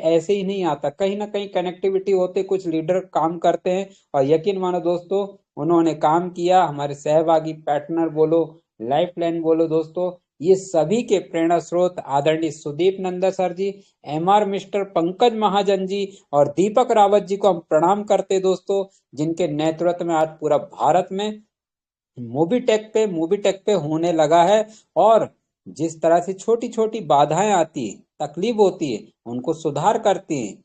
ऐसे ही नहीं आता, कहीं ना कहीं कनेक्टिविटी होते, कुछ लीडर काम करते हैं और यकीन मानो दोस्तों, उन्होंने काम किया। हमारे सहभागी पार्टनर बोलो, लाइफलाइन बोलो दोस्तों, ये सभी के प्रेरणा स्रोत आदरणीय सुदीप नंदा सर जी, एमआर मिस्टर पंकज महाजन जी और दीपक रावत जी को हम प्रणाम करते दोस्तों, जिनके नेतृत्व में आज पूरा भारत में मूवी टेक पे होने लगा है। और जिस तरह से छोटी छोटी बाधाएं आती है, तकलीफ होती है, उनको सुधार करती हैं।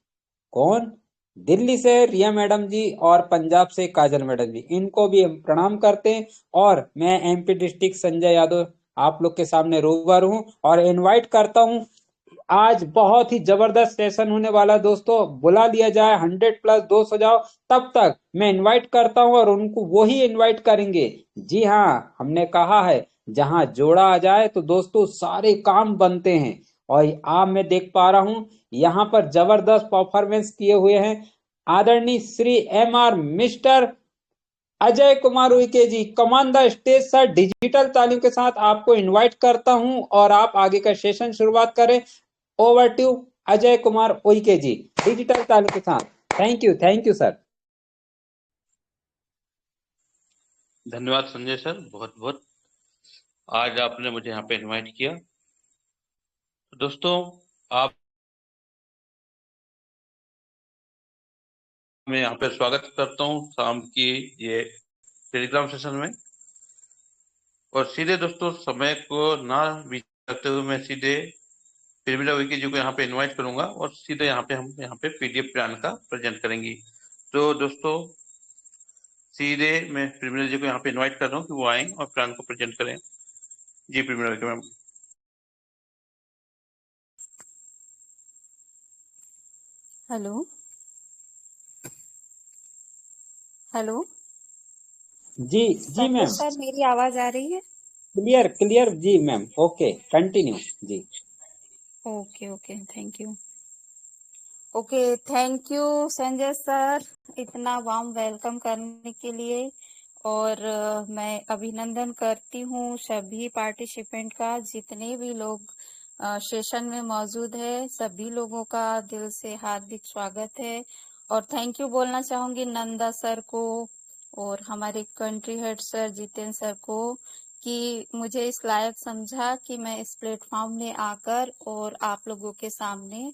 कौन? दिल्ली से रिया मैडम जी और पंजाब से काजल मैडम जी, इनको भी हम प्रणाम करते हैं। और मैं एमपी डिस्ट्रिक्ट संजय यादव आप लोग के सामने रूबरू हूँ और इनवाइट करता हूँ। आज बहुत ही जबरदस्त सेशन होने वाला है दोस्तों, बुला लिया जाए 100+2 हो जाओ, तब तक मैं इनवाइट करता हूं और उनको वो ही इनवाइट करेंगे। जी हाँ, हमने कहा है जहां जोड़ा आ जाए तो दोस्तों सारे काम बनते हैं। और आप मैं देख पा रहा हूं यहाँ पर जबरदस्त परफॉर्मेंस किए हुए हैं आदरणीय Shri MR mister Ajay Kumar Uike ji. Come on the stage sir, digital तालियों के साथ आपको इनवाइट करता हूं और आप आगे का सेशन शुरुआत करें। ओवर टू अजय कुमार उइके जी, डिजिटल तालियों के साथ। Thank you sir. धन्यवाद संजय सर, बहुत बहुत। आज आपने मुझे यहाँ पे इनवाइट किया। तो दोस्तों, आप मैं यहाँ पे स्वागत करता हूँ शाम की ये टेलीग्राम सेशन में। और सीधे दोस्तों समय को ना बीत करते हुए मैं सीधे फिल्मिला विकी जी को यहाँ पे इनवाइट करूंगा और सीधे यहाँ पे हम यहाँ पे पीडीएफ प्लान का प्रेजेंट करेंगे। तो दोस्तों सीधे मैं फिल्मिला जी को यहाँ पे इनवाइट कर रहा हूँ कि वो आए और प्लान को प्रेजेंट करें। जी फिल्मिला विकी मैम। हेलो हेलो जी जी संजय मैम, सर, मेरी आवाज आ रही है? क्लियर क्लियर जी मैम, ओके कंटिन्यू जी। Okay okay, thank you. Okay, thank you Sanjay sir, इतना वार्म वेलकम करने के लिए। और मैं अभिनंदन करती हूँ सभी पार्टिसिपेंट का, जितने भी लोग सेशन में मौजूद है, सभी लोगों का दिल से हार्दिक स्वागत है। और थैंक यू बोलना चाहूंगी नंदा सर को और हमारे country head sir Jitendra sir को, कि मुझे इस लायक समझा कि मैं इस प्लेटफॉर्म में आकर और आप लोगों के सामने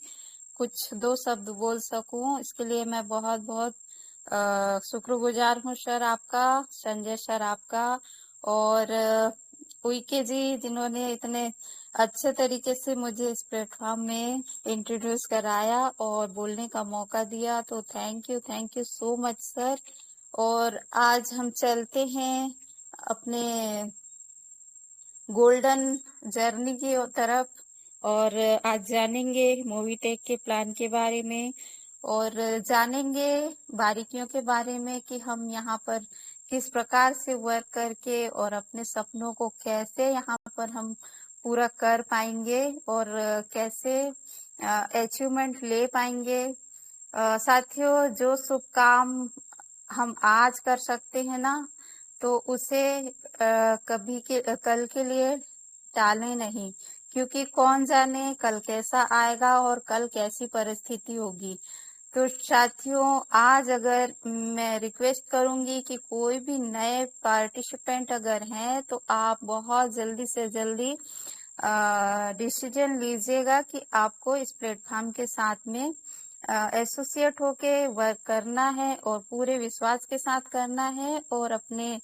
कुछ दो शब्द बोल सकूं। इसके लिए मैं बहुत बहुत शुक्रगुजार हूँ सर आपका, संजय सर आपका, और उइके जी जिन्होंने इतने अच्छे तरीके से मुझे इस प्लेटफॉर्म में इंट्रोड्यूस कराया और बोलने का मौका दिया। तो thank you so much sir. और आज हम चलते हैं अपने गोल्डन जर्नी की तरफ और आज जानेंगे मूवी टेक के प्लान के बारे में और जानेंगे बारीकियों के बारे में कि हम यहाँ पर किस प्रकार से वर्क करके और अपने सपनों को कैसे यहाँ पर हम पूरा कर पाएंगे और कैसे अचीवमेंट ले पाएंगे। साथियों, जो शुभ काम हम आज कर सकते हैं ना, तो उसे कल के लिए टालें नहीं, क्योंकि कौन जाने कल कैसा आएगा और कल कैसी परिस्थिति होगी। तो साथियों, आज अगर मैं रिक्वेस्ट करूंगी कि कोई भी नए पार्टिसिपेंट अगर हैं तो आप बहुत जल्दी से जल्दी डिसीजन लीजिएगा कि आपको इस प्लेटफॉर्म के साथ में एसोसिएट होके वर्क करना है और पूरे विश्वास के साथ करना है और अपने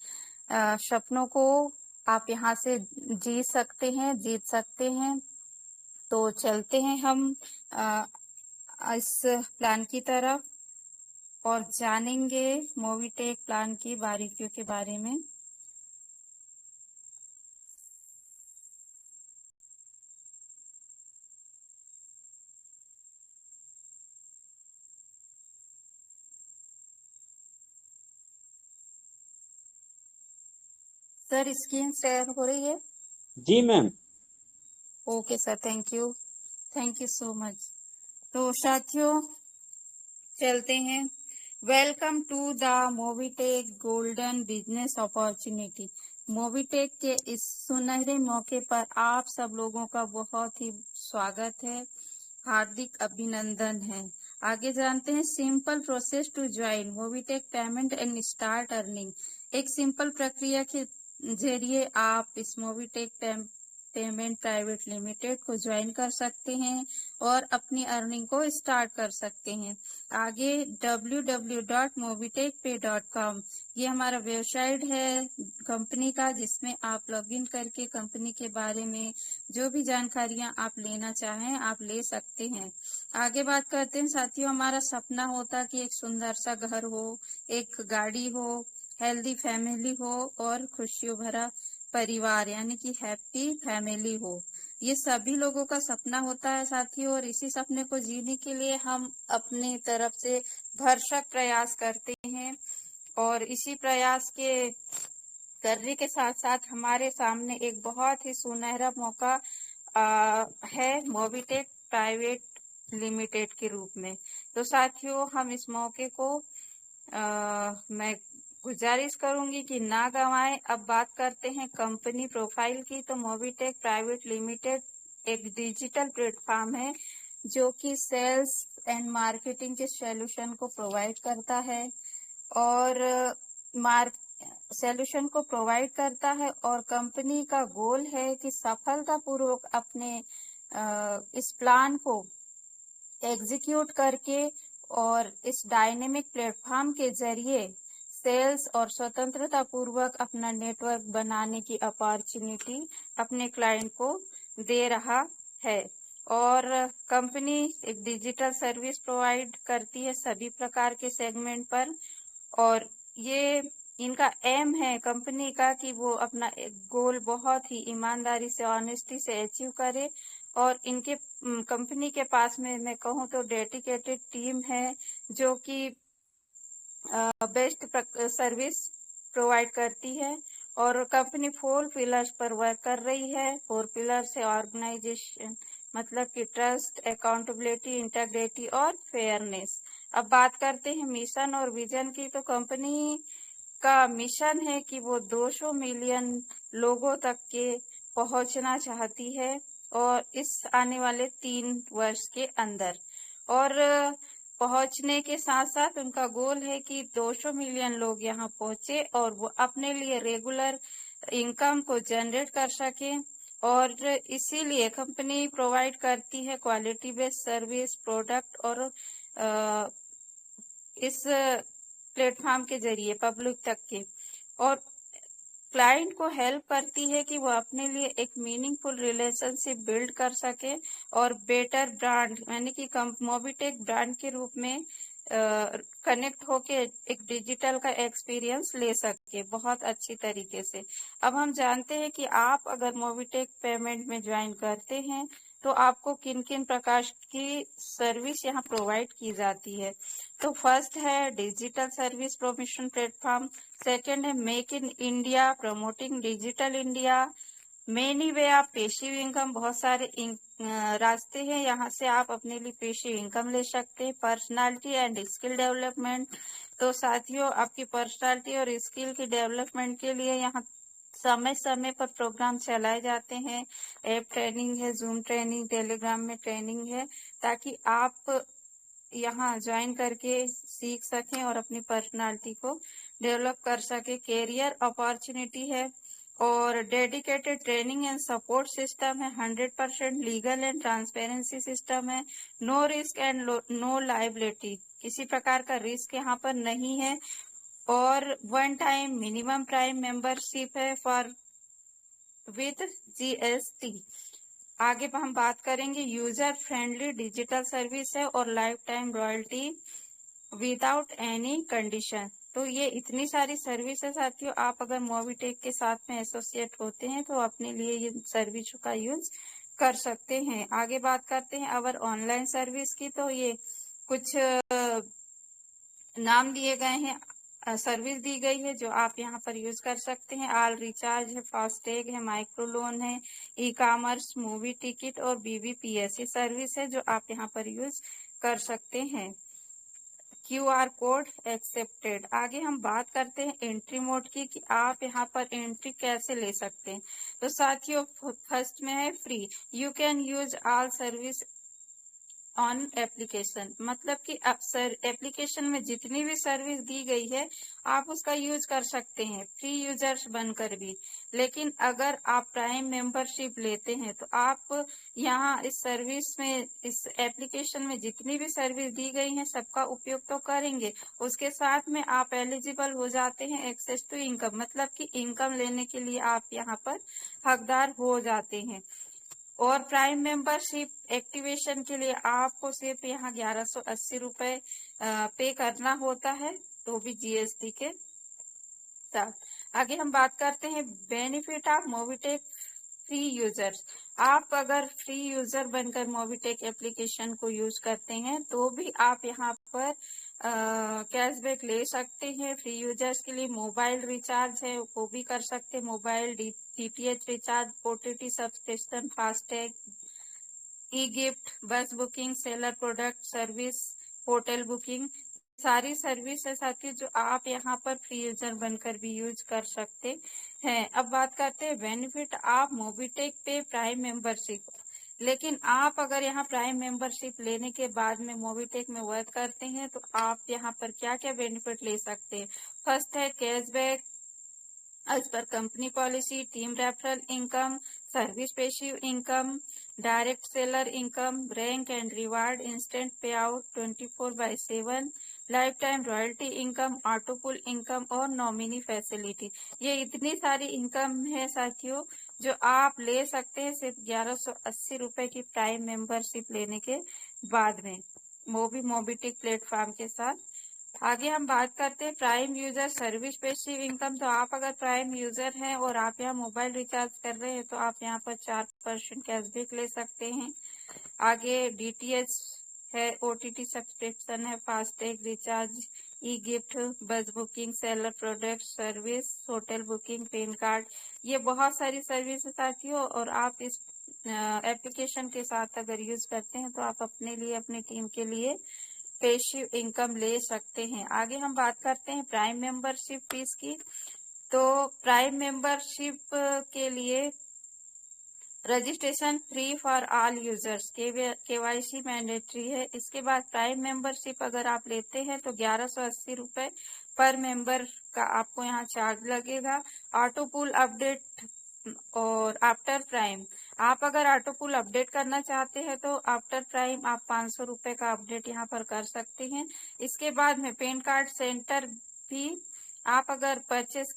सपनों को आप यहाँ से जीत सकते हैं। तो चलते हैं हम इस प्लान की तरफ और जानेंगे मूवी टेक प्लान की बारीकियों के बारे में। सर, स्क्रीन शेयर हो रही है? जी ma'am. Okay sir, thank you so much. तो साथियों, चलते हैं। Welcome to the Movitech golden business opportunity. Movitech के इस सुनहरे मौके पर आप सब लोगों का बहुत ही स्वागत है। हार्दिक अभिनंदन है। आगे जानते हैं simple process to join Mobitek payment and start earning. एक सिंपल प्रक्रिया के जरिए आप इस मोबीटेक पेमेंट प्राइवेट लिमिटेड को ज्वाइन कर सकते हैं और अपनी अर्निंग को स्टार्ट कर सकते हैं। आगे www.mobitechpay.com ये हमारा वेबसाइट है कंपनी का, जिसमें आप लॉगिन करके कंपनी के बारे में जो भी जानकारियां आप लेना चाहें आप ले सकते हैं। आगे बात करते हैं साथियों, हमारा सपना होता कि एक सुंदर सा घर हो, एक गाड़ी हो, हेल्दी फैमिली हो और खुशियों भरा परिवार यानी कि हैप्पी फैमिली हो। ये सभी लोगों का सपना होता है साथियों, और इसी सपने को जीने के लिए हम अपनी तरफ से भरसक प्रयास करते हैं। और इसी प्रयास के करने के साथ साथ हमारे सामने एक बहुत ही सुनहरा मौका है मोबीटेक प्राइवेट लिमिटेड के रूप में। तो साथियों हम इस मौके को मैं गुजारिश करूंगी कि ना गंवाएं। अब बात करते हैं कंपनी प्रोफाइल की। तो मोबीटेक प्राइवेट लिमिटेड एक डिजिटल प्लेटफॉर्म है जो कि सेल्स एंड मार्केटिंग के सॉल्यूशन को प्रोवाइड करता है और सॉल्यूशन को प्रोवाइड करता है और कंपनी का गोल है कि सफलतापूर्वक अपने इस प्लान को एग्जीक्यूट करके और इस डायनेमिक प्लेटफॉर्म के जरिए सेल्स और स्वतंत्रता पूर्वक अपना नेटवर्क बनाने की अपॉर्चुनिटी अपने क्लाइंट को दे रहा है। और कंपनी एक डिजिटल सर्विस प्रोवाइड करती है सभी प्रकार के सेगमेंट पर, और ये इनका एम है कंपनी का कि वो अपना गोल बहुत ही ईमानदारी से ऑनेस्टी से अचीव करे। और इनके कंपनी के पास में मैं कहूँ तो डेडिकेटेड टीम है जो कि बेस्ट सर्विस प्रोवाइड करती है। और कंपनी 4 पिलर्स पर वर्क कर रही है। 4 पिलर से ऑर्गेनाइजेशन मतलब कि ट्रस्ट, अकाउंटेबिलिटी, इंटीग्रिटी और फेयरनेस। अब बात करते हैं मिशन और विजन की। तो कंपनी का मिशन है कि वो 200 मिलियन लोगों तक के पहुंचना चाहती है और इस आने वाले 3 वर्ष के अंदर। और पहुंचने के साथ साथ उनका गोल है कि 200 मिलियन लोग यहाँ पहुंचे और वो अपने लिए रेगुलर इनकम को जनरेट कर सके। और इसीलिए कंपनी प्रोवाइड करती है क्वालिटी बेस्ड सर्विस प्रोडक्ट और इस प्लेटफॉर्म के जरिए पब्लिक तक के, और क्लाइंट को हेल्प करती है कि वो अपने लिए एक मीनिंगफुल रिलेशनशिप बिल्ड कर सके और बेटर ब्रांड यानी कि मोबीटेक ब्रांड के रूप में कनेक्ट होके एक डिजिटल का एक्सपीरियंस ले सके बहुत अच्छी तरीके से। अब हम जानते हैं कि आप अगर मोबीटेक पेमेंट में ज्वाइन करते हैं तो आपको किन किन प्रकार की सर्विस यहाँ प्रोवाइड की जाती है। तो फर्स्ट है डिजिटल सर्विस प्रोमिशन प्लेटफॉर्म, सेकंड है make in India promoting digital India, many वे आप पेशिव इनकम, बहुत सारे रास्ते हैं यहाँ से आप अपने लिए पेशिव इनकम ले सकते हैं। पर्सनालिटी एंड स्किल डेवलपमेंट, तो साथियों आपकी पर्सनालिटी और स्किल की डेवलपमेंट के लिए यहाँ समय समय पर प्रोग्राम चलाए जाते हैं। ऐप ट्रेनिंग है, जूम ट्रेनिंग, टेलीग्राम में ट्रेनिंग है, ताकि आप यहाँ ज्वाइन करके सीख सकें और अपनी पर्सनालिटी को डेवलप कर सके। कैरियर अपॉर्चुनिटी है और dedicated training and support system है। 100% लीगल एंड ट्रांसपेरेंसी सिस्टम है। No risk and no liability, किसी प्रकार का रिस्क यहाँ पर नहीं है। और 1 टाइम मिनिमम प्राइम मेंबरशिप है फॉर विद GST। आगे हम बात करेंगे यूजर फ्रेंडली डिजिटल सर्विस है और life time royalty without any condition. तो ये इतनी सारी सर्विस है साथियों, आप अगर मोबीटेक के साथ में एसोसिएट होते हैं तो अपने लिए ये सर्विस का यूज कर सकते हैं। आगे बात करते हैं अवर ऑनलाइन सर्विस की। तो ये कुछ नाम दिए गए हैं, सर्विस दी गई है जो आप यहाँ पर यूज कर सकते हैं। ऑल रिचार्ज है, फास्टैग है, माइक्रो लोन है, ई कॉमर्स, मूवी टिकट और BBPS, ये सर्विस है जो आप यहाँ पर यूज कर सकते हैं। QR code accepted. आगे हम बात करते हैं एंट्री मोड की कि आप यहाँ पर एंट्री कैसे ले सकते हैं। तो साथियों फर्स्ट में है free, you can use all service on application, मतलब कि एप्लीकेशन में जितनी भी सर्विस दी गई है आप उसका यूज कर सकते हैं फ्री यूजर्स बनकर भी। लेकिन अगर आप प्राइम मेंबरशिप लेते हैं तो आप यहाँ इस सर्विस में, इस एप्लीकेशन में जितनी भी सर्विस दी गई है सबका उपयोग तो करेंगे, उसके साथ में आप एलिजिबल हो जाते हैं एक्सेस टू इनकम, मतलब कि इनकम लेने के लिए आप यहाँ पर हकदार हो जाते हैं। और प्राइम मेंबरशिप एक्टिवेशन के लिए आपको सिर्फ यहाँ 1180 रुपए पे करना होता है, तो भी जीएसटी के साथ। आगे हम बात करते हैं benefit of Mobitech free users. आप अगर फ्री यूजर बनकर मोबिटेक एप्लीकेशन को यूज करते हैं तो भी आप यहाँ पर कैशबैक ले सकते हैं। फ्री यूजर्स के लिए मोबाइल रिचार्ज है वो भी कर सकते हैं, mobile DTH recharge, OTT subscription, FASTag, e gift, bus booking, seller product service, hotel booking, सारी सर्विस है साथी जो आप यहाँ पर फ्री यूजर बनकर भी यूज कर सकते हैं। अब बात करते हैं बेनिफिट ऑफ मोबिटेक पे प्राइम मेंबरशिप। लेकिन आप अगर यहाँ प्राइम मेंबरशिप लेने के बाद में मोबिटेक में वर्क करते हैं तो आप यहाँ पर क्या क्या बेनिफिट ले सकते हैं। फर्स्ट है cashback as per company policy, team referral income, service passive income, direct seller income, rank and reward, instant pay out 24/7, life time royalty income, auto pool income और नॉमिनी फैसिलिटी। ये इतनी सारी income है साथियों जो आप ले सकते हैं सिर्फ 1180 रुपए की प्राइम मेंबरशिप लेने के बाद में, वो भी मोबिटेक प्लेटफॉर्म के साथ। आगे हम बात करते हैं prime user service passive income. तो आप अगर प्राइम यूजर हैं और आप यहाँ मोबाइल रिचार्ज कर रहे हैं तो आप यहाँ पर 4% कैशबैक ले सकते हैं। आगे डीटीएच है, ओटीटी सब्सक्रिप्शन है, फास्टैग रिचार्ज, ई gift, bus booking, seller product service, hotel booking, pan card, ये बहुत सारी सर्विस है साथियों। और आप इस एप्लीकेशन के साथ अगर यूज करते हैं तो आप अपने लिए, अपनी टीम के लिए पेसिव इनकम ले सकते हैं। आगे हम बात करते हैं प्राइम मेंबरशिप फीस की। तो प्राइम मेंबरशिप के लिए registration free for all users, KYC mandatory है। इसके बाद प्राइम मेंबरशिप अगर आप लेते हैं तो 1180 रुपए पर मेंबर का आपको यहाँ चार्ज लगेगा। ऑटो पुल अपडेट और आफ्टर प्राइम, आप अगर ऑटो पुल अपडेट करना चाहते हैं तो आफ्टर प्राइम आप 500 रुपए का अपडेट यहाँ पर कर सकते हैं। इसके बाद में पैन कार्ड सेंटर भी आप अगर परचेस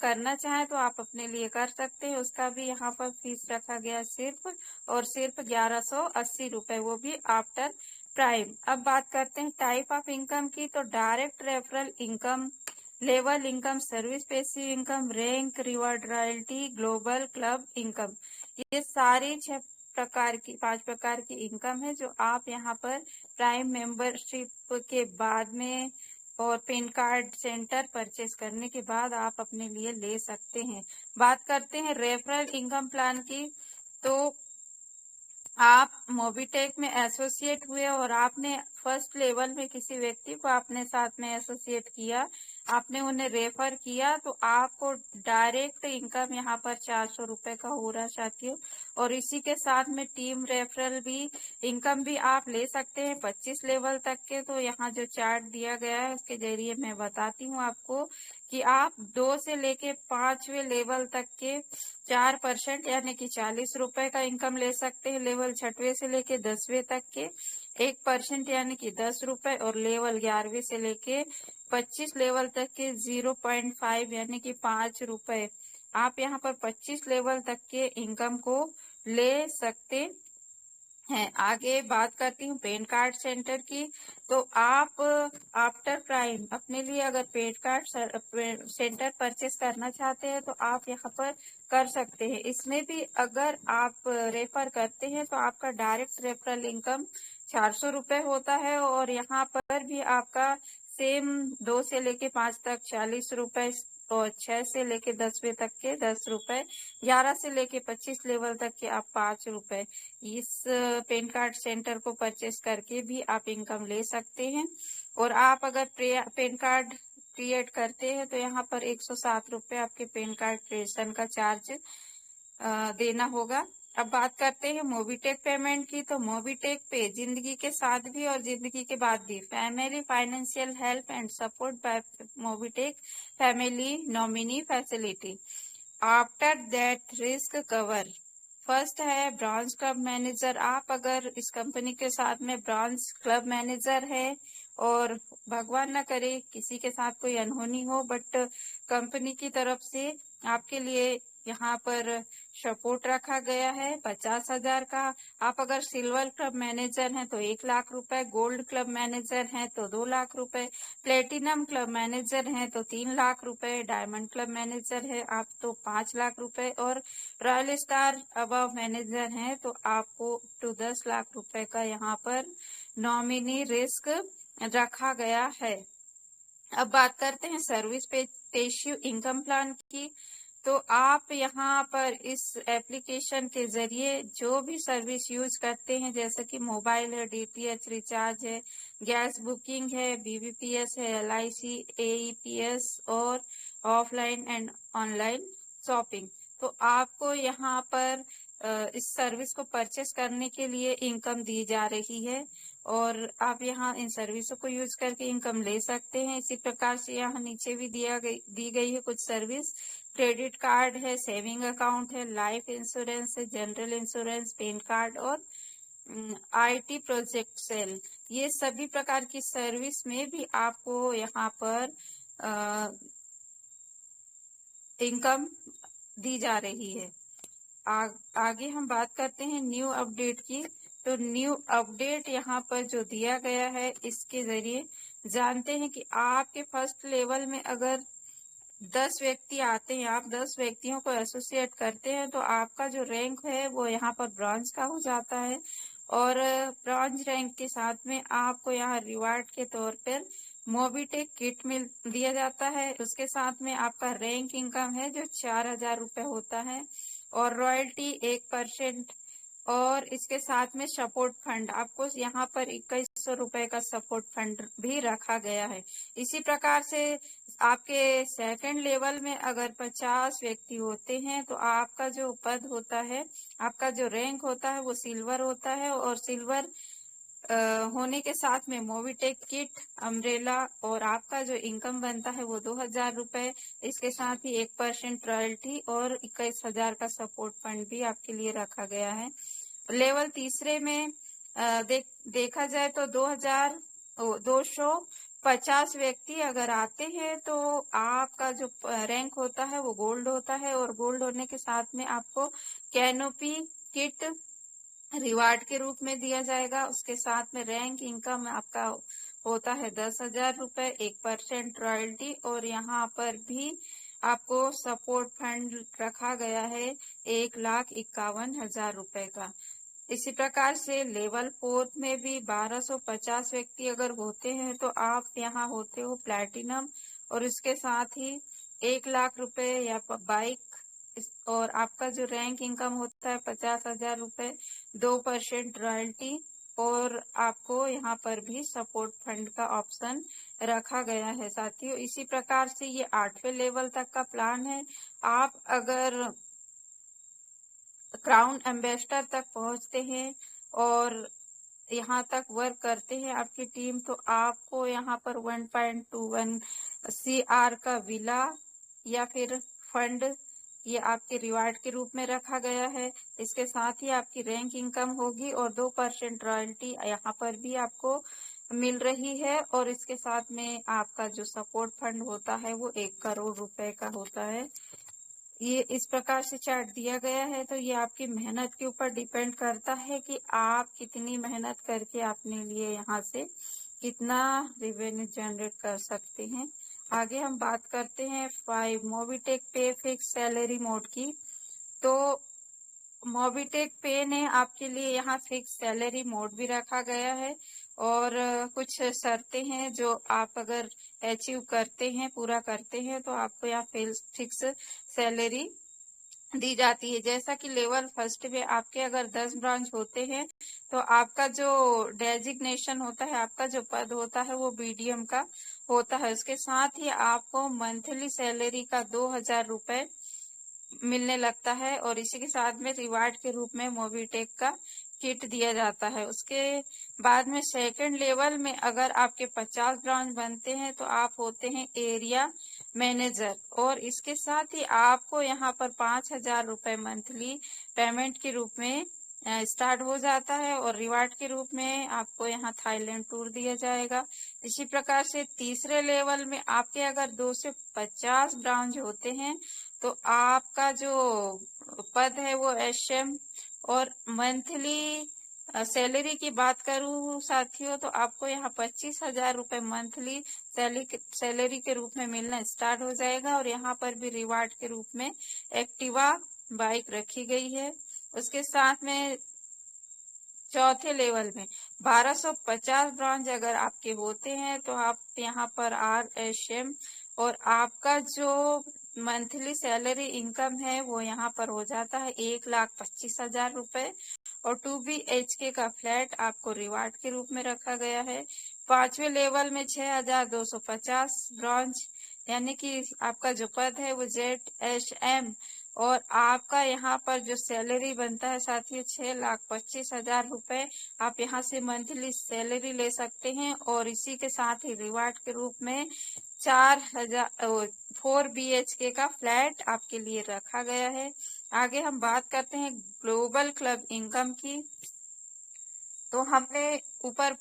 करना चाहें तो आप अपने लिए कर सकते हैं, उसका भी यहाँ पर फीस रखा गया सिर्फ और सिर्फ 1180 रुपए, वो भी आफ्टर प्राइम। अब बात करते हैं टाइप ऑफ इनकम की। तो direct referral income, level income, service passive income, rank, reward, royalty, global club income, ये सारी 5 प्रकार की इनकम है जो आप यहाँ पर प्राइम मेंबरशिप के बाद में और पैन कार्ड सेंटर परचेस करने के बाद आप अपने लिए ले सकते हैं। बात करते हैं रेफरल इनकम प्लान की। तो आप मोबिटेक में एसोसिएट हुए और आपने फर्स्ट लेवल में किसी व्यक्ति को आपने साथ में एसोसिएट किया, आपने उन्हें रेफर किया, तो आपको डायरेक्ट इनकम यहाँ पर 400 रुपए का हो रहा है साथियों। और इसी के साथ में टीम रेफरल भी इनकम भी आप ले सकते हैं 25 लेवल तक के। तो यहाँ जो चार्ट दिया गया है उसके जरिए मैं बताती हूँ आपको कि आप 2 से लेके 5वें लेवल तक के 4% यानी कि 40 रुपए का इनकम ले सकते हैं। लेवल 6वें से लेके 10वें तक के 1% यानी कि 10 रुपए, और लेवल 11वें से लेके 25 लेवल तक के 0.5 यानी कि 5 रुपए। आप यहाँ पर 25 लेवल तक के इनकम को ले सकते हैं। आगे बात करती हूँ पैन कार्ड सेंटर की। तो आप आफ्टर प्राइम अपने लिए अगर पैन कार्ड सेंटर परचेस करना चाहते हैं तो आप यहाँ पर कर सकते हैं। इसमें भी अगर आप रेफर करते हैं तो आपका डायरेक्ट रेफरल इनकम 400 रुपए होता है, और यहाँ पर भी आपका सेम 2 से लेके 5 तक 40 रुपए, और 6 से लेके 10वें तक के 10 रुपए, 11 से लेके 25 लेवल तक के आप 5 रुपए। इस पैन कार्ड सेंटर को परचेस करके भी आप इनकम ले सकते हैं। और आप अगर पैन कार्ड क्रिएट करते हैं तो यहाँ पर 107 रुपए आपके पैन कार्ड क्रिएशन का चार्ज देना होगा। अब बात करते हैं मोबीटेक पेमेंट की। तो मोबीटेक पे जिंदगी के साथ भी और जिंदगी के बाद भी family financial help and support bye Mobitech family nominee facility. After that risk cover. First है ब्रांच क्लब मैनेजर। आप अगर इस कंपनी के साथ में ब्रांच क्लब मैनेजर है और भगवान न करे किसी के साथ कोई अनहोनी हो, बट कंपनी की तरफ से आपके लिए यहाँ पर सपोर्ट रखा गया है 50,000 का। आप अगर सिल्वर क्लब मैनेजर हैं तो 1 लाख रुपए, गोल्ड क्लब मैनेजर हैं तो 2 लाख रुपए, प्लेटिनम क्लब मैनेजर हैं तो 3 लाख रुपए, डायमंड क्लब मैनेजर है आप तो 5 लाख रुपए, और रॉयल स्टार अबव मैनेजर हैं तो आपको to 10 लाख रुपए का यहाँ पर नॉमिनी रिस्क रखा गया है। अब बात करते हैं सर्विस पेशिव इनकम प्लान की। तो आप यहाँ पर इस एप्लीकेशन के जरिए जो भी सर्विस यूज करते हैं, जैसे कि मोबाइल है, डीटीएच रिचार्ज है, गैस बुकिंग है, बीबीपीएस है, एलआईसी, एईपीएस और ऑफलाइन एंड ऑनलाइन शॉपिंग, तो आपको यहाँ पर इस सर्विस को परचेस करने के लिए इनकम दी जा रही है और आप यहाँ इन सर्विसों को यूज करके इनकम ले सकते हैं। इसी प्रकार से यहाँ नीचे भी दी गई है कुछ सर्विस। क्रेडिट कार्ड है, सेविंग अकाउंट है, लाइफ इंश्योरेंस है, जनरल इंश्योरेंस, पैन कार्ड और आईटी प्रोजेक्ट सेल। ये सभी प्रकार की सर्विस में भी आपको यहाँ पर इनकम दी जा रही है। आगे हम बात करते हैं न्यू अपडेट की। तो न्यू अपडेट यहाँ पर जो दिया गया है इसके जरिए जानते हैं कि आपके फर्स्ट लेवल में अगर 10 व्यक्ति आते हैं, आप 10 व्यक्तियों को एसोसिएट करते हैं तो आपका जो रैंक है वो यहाँ पर ब्रॉन्ज का हो जाता है और ब्रॉन्ज रैंक के साथ में आपको यहाँ रिवार्ड के तौर पर मोबीटेक किट दिया जाता है। उसके साथ में आपका रैंक इनकम है जो 4,000 रुपए होता है और रॉयल्टी 1% और इसके साथ में सपोर्ट फंड आपको यहाँ पर 2100 रुपए का सपोर्ट फंड भी रखा गया है। इसी प्रकार से आपके सेकंड लेवल में अगर 50 व्यक्ति होते हैं तो आपका जो पद होता है, आपका जो रैंक होता है वो सिल्वर होता है और सिल्वर होने के साथ में मोबीटेक किट, अम्ब्रेला और आपका जो इनकम बनता है वो 2,000 रुपए, इसके साथ ही 1% रॉयल्टी और 21,000 का सपोर्ट फंड भी आपके लिए रखा गया है। लेवल तीसरे में देखा जाए तो 250 व्यक्ति अगर आते हैं तो आपका जो रैंक होता है वो गोल्ड होता है और गोल्ड होने के साथ में आपको कैनोपी किट रिवार्ड के रूप में दिया जाएगा। उसके साथ में रैंक इनकम आपका होता है 10,000 रुपए, 1% रॉयल्टी और यहाँ पर भी आपको सपोर्ट फंड रखा गया है 1,51,000 रुपए का। इसी प्रकार से लेवल 4 में भी 1250 व्यक्ति अगर होते हैं तो आप यहाँ होते हो प्लैटिनम और इसके साथ ही 1,00,000 रुपए या बाइक और आपका जो रैंक इनकम होता है 50,000 रुपए, 2% रॉयल्टी और आपको यहाँ पर भी सपोर्ट फंड का ऑप्शन रखा गया है साथियों। इसी प्रकार से ये 8वें लेवल तक का प्लान है। आप अगर क्राउन एम्बेसडर तक पहुंचते हैं और यहाँ तक वर्क करते हैं आपकी टीम तो आपको यहाँ पर 1.21 CR का विला या फिर फंड ये आपके रिवार्ड के रूप में रखा गया है। इसके साथ ही आपकी रैंक इनकम होगी और 2% रॉयल्टी यहाँ पर भी आपको मिल रही है और इसके साथ में आपका जो सपोर्ट फंड होता है वो 1 करोड़ रुपए का होता है। ये इस प्रकार से चार्ट दिया गया है। तो ये आपकी मेहनत के ऊपर डिपेंड करता है कि आप कितनी मेहनत करके अपने लिए यहाँ से कितना रेवेन्यू जनरेट कर सकते हैं। आगे हम बात करते हैं 5 मोबीटेक पे फिक्स सैलरी मोड की। तो मोबीटेक पे ने आपके लिए यहाँ फिक्स सैलरी मोड भी रखा गया है और कुछ शर्तें हैं जो आप अगर अचीव करते हैं, पूरा करते हैं तो आपको यहाँ फिक्स सैलरी दी जाती है। जैसा कि लेवल फर्स्ट में आपके अगर 10 ब्रांच होते हैं तो आपका जो डेजिग्नेशन होता है, आपका जो पद होता है वो बीडीएम का होता है। उसके साथ ही आपको मंथली सैलरी का 2,000 रुपए मिलने लगता है और इसी के साथ में रिवार्ड के रूप में मोबिटेक का किट दिया जाता है। उसके बाद में सेकंड लेवल में अगर आपके 50 ब्रांच बनते हैं तो आप होते हैं एरिया मैनेजर, और इसके साथ ही आपको यहाँ पर 5,000 रुपए मंथली पेमेंट के रूप में स्टार्ट हो जाता है, और रिवार्ड के रूप में आपको यहाँ थाईलैंड टूर दिया जाएगा। इसी प्रकार से तीसरे लेवल में आपके अगर 2 से 50 ब्रांच होते हैं तो आपका जो पद है वो एसएम, और मंथली सैलरी की बात करूं साथियों तो आपको यहाँ 25,000 रुपए मंथली सैलरी के रूप में मिलना स्टार्ट हो जाएगा, और यहाँ पर भी रिवार्ड के रूप में एक्टिवा बाइक रखी गई है। उसके साथ में चौथे लेवल में 1250 ब्रांच अगर आपके होते हैं तो आप यहाँ पर RSM, और आपका जो मंथली सैलरी इनकम है वो यहाँ पर हो जाता है 1,25,000 रुपए, और 2BHK का फ्लैट आपको रिवार्ड के रूप में रखा गया है। पांचवे लेवल में 6,250 ब्रांच यानी कि आपका जो पद है वो ZSM, और आपका यहाँ पर जो सैलरी बनता है साथियों 6,25,000 रुपए आप यहाँ से मंथली सैलरी ले सकते हैं, और इसी के साथ ही रिवार्ड के रूप में 4BHK का फ्लैट आपके लिए रखा गया है। आगे हम बात करते हैं ग्लोबल क्लब इनकम की। तो हमने ऊपर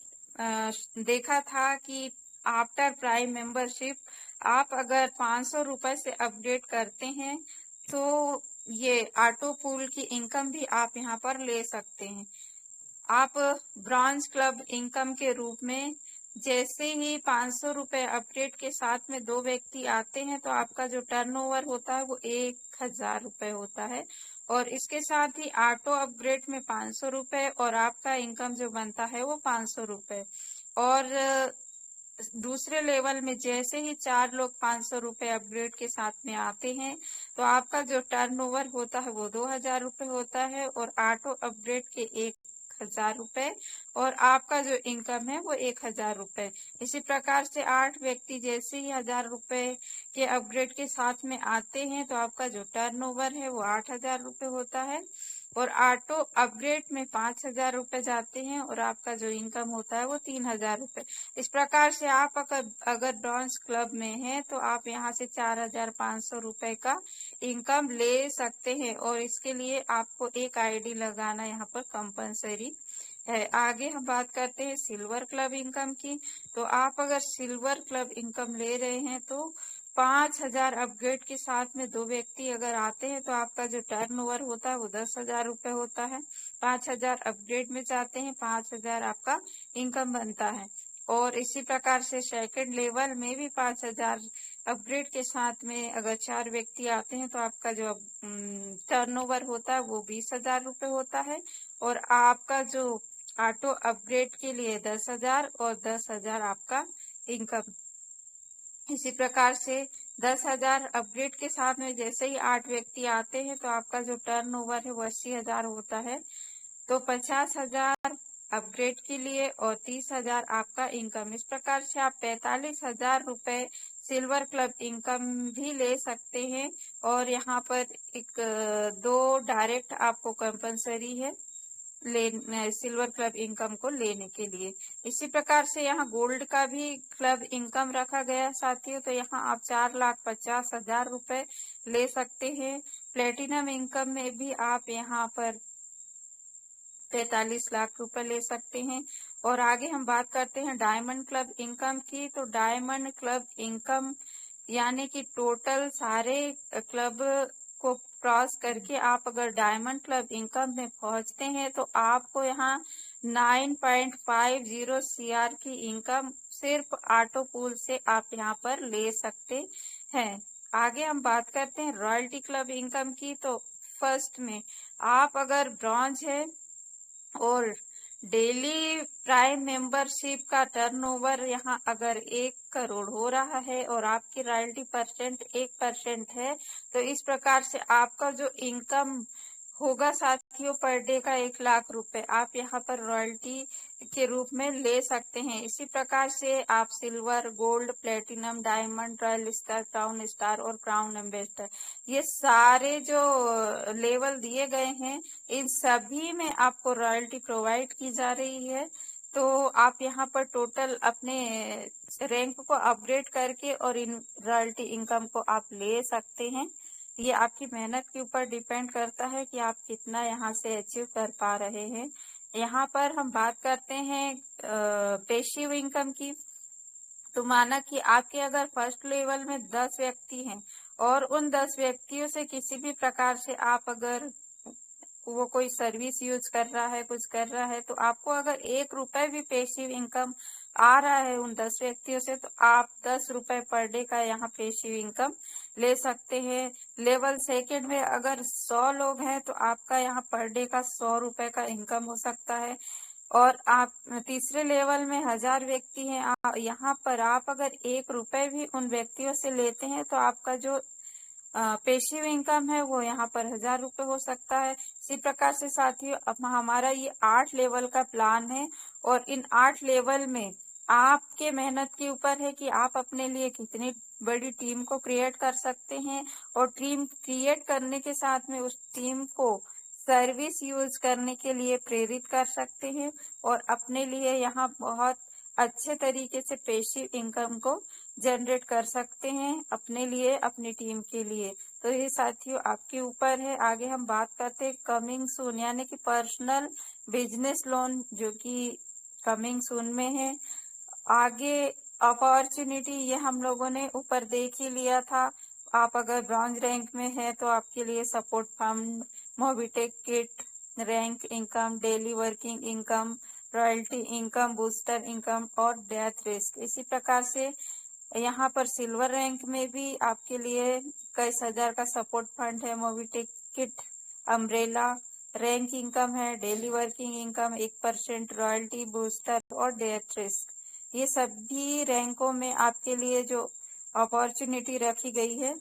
देखा था कि आफ्टर प्राइम मेंबरशिप आप अगर 500 रुपए से अपडेट करते हैं तो ये ऑटो पूल की इनकम भी आप यहाँ पर ले सकते हैं। आप ब्रॉन्ज क्लब इनकम के रूप में जैसे ही 500 रुपए अपडेट के साथ में 2 व्यक्ति आते हैं तो आपका जो टर्नओवर होता है वो 1,000 रुपए होता है, और इसके साथ ही ऑटो अपग्रेड में 500 रुपए और आपका इनकम जो बनता है वो 500 रुपए। और दूसरे लेवल में जैसे ही 4 लोग 500 रुपए अपग्रेड के साथ में आते हैं तो आपका जो टर्नओवर होता है वो 2,000 रुपए होता है, और ऑटो अपग्रेड के 1,000 रुपए, और आपका जो इनकम है वो 1,000 रुपए। इसी प्रकार से 8 व्यक्ति जैसे ही 1,000 रुपए के अपग्रेड के साथ में आते हैं तो आपका जो टर्नओवर है वो 8,000 रुपए होता है, और ऑटो अपग्रेड में 5,000 रुपए जाते हैं, और आपका जो इनकम होता है वो 3,000 रुपए। इस प्रकार से आप अगर ब्रॉन्ज क्लब में हैं तो आप यहाँ से 4,500 रुपए का इनकम ले सकते हैं, और इसके लिए आपको एक आईडी लगाना यहाँ पर कंपलसरी है। आगे हम बात करते हैं सिल्वर क्लब इनकम की। तो आप अगर सिल्वर क्लब इनकम ले रहे हैं तो 5,000 अपग्रेड के साथ में 2 व्यक्ति अगर आते हैं तो आपका जो टर्नओवर होता है वो 10,000 रुपए होता है। 5,000 अपग्रेड में जाते हैं, 5,000 आपका इनकम बनता है। और इसी प्रकार से सेकंड लेवल में भी 5,000 अपग्रेड के साथ में अगर 4 व्यक्ति आते हैं तो आपका जो टर्नओवर होता है वो 20,000 रुपए होता है, और आपका जो ऑटो अपग्रेड के लिए 10,000 और 10,000 आपका इनकम। इसी प्रकार से 10,000 अपग्रेड के साथ में जैसे ही 8 व्यक्ति आते हैं तो आपका जो टर्नओवर है वो 80,000 होता है। तो 50,000 अपग्रेड के लिए और 30,000 आपका इनकम। इस प्रकार से आप 45,000 रुपए सिल्वर क्लब इनकम भी ले सकते हैं, और यहाँ पर एक 2 डायरेक्ट आपको कंपलसरी है सिल्वर क्लब इनकम को लेने के लिए। इसी प्रकार से यहाँ गोल्ड का भी क्लब इनकम रखा गया साथियों, तो यहाँ आप 4,50,000 रुपए ले सकते हैं। प्लेटिनम इनकम में भी आप यहाँ पर 45 लाख रुपए ले सकते हैं। और आगे हम बात करते हैं डायमंड क्लब इनकम की। तो डायमंड क्लब इनकम यानी कि टोटल सारे क्लब को क्रॉस करके आप अगर डायमंड क्लब इनकम में पहुंचते हैं तो आपको यहाँ 9.50 CR की इनकम सिर्फ ऑटो पूल से आप यहाँ पर ले सकते हैं। आगे हम बात करते हैं रॉयल्टी क्लब इनकम की। तो फर्स्ट में आप अगर ब्रॉन्ज है और डेली प्राइम मेंबरशिप का टर्नओवर यहाँ अगर 1 करोड़ हो रहा है और आपकी रॉयल्टी परसेंट 1% है तो इस प्रकार से आपका जो इनकम होगा साथियों पर डे का 1 लाख रुपए आप यहाँ पर रॉयल्टी के रूप में ले सकते हैं। इसी प्रकार से आप silver, gold, platinum, diamond, royal star, crown star और क्राउन एम्बेसडर, ये सारे जो लेवल दिए गए हैं, इन सभी में आपको रॉयल्टी प्रोवाइड की जा रही है। तो आप यहाँ पर टोटल अपने रैंक को अपग्रेड करके और इन रॉयल्टी इनकम को आप ले सकते हैं। ये आपकी मेहनत के ऊपर डिपेंड करता है कि आप कितना यहाँ से अचीव कर पा रहे हैं। यहाँ पर हम बात करते हैं पेसिव इनकम की। तो माना कि आपके अगर फर्स्ट लेवल में 10 व्यक्ति हैं और उन 10 व्यक्तियों से किसी भी प्रकार से आप अगर वो कोई सर्विस यूज कर रहा है, कुछ कर रहा है, तो आपको अगर 1 रुपए भी पेसिव इनकम आ रहा है उन 10 व्यक्तियों से, तो आप 10 रुपए पर डे का यहाँ पेसिव इनकम ले सकते हैं। लेवल सेकेंड में अगर 100 लोग हैं तो आपका यहाँ पर डे का 100 रुपए का इनकम हो सकता है। और आप तीसरे लेवल में 1000 व्यक्ति हैं, यहाँ पर आप अगर 1 रुपए भी उन व्यक्तियों से लेते हैं तो आपका जो पेसिव इनकम है वो यहाँ पर 1000 रुपए हो सकता है। इसी प्रकार से साथियों, अब हमारा ये 8 लेवल का प्लान है और इन 8 लेवल में आपके मेहनत के ऊपर है कि आप अपने लिए कितनी बड़ी टीम को क्रिएट कर सकते हैं और टीम क्रिएट करने के साथ में उस टीम को सर्विस यूज करने के लिए प्रेरित कर सकते हैं और अपने लिए यहाँ बहुत अच्छे तरीके से पेसिव इनकम को जनरेट कर सकते हैं अपने लिए, अपनी टीम के लिए। तो ये साथियों आपके ऊपर है। आगे हम बात करते हैं कमिंग सून यानी कि पर्सनल बिजनेस लोन, जो कि कमिंग सून में है। आगे अपॉर्चुनिटी ये हम लोगों ने ऊपर देख ही लिया था। आप अगर ब्रॉन्ज रैंक में है तो आपके लिए support fund, Mobitech kit, rank income, daily working income, royalty income, booster income और डेथ रिस्क। इसी प्रकार से यहाँ पर सिल्वर रैंक में भी आपके लिए कई हजार का सपोर्ट फंड है, Mobitech kit, umbrella, rank income है, daily working income, 1% royalty, booster और डेथ रिस्क। ये सभी रैंकों में आपके लिए जो अपॉर्चुनिटी रखी गई है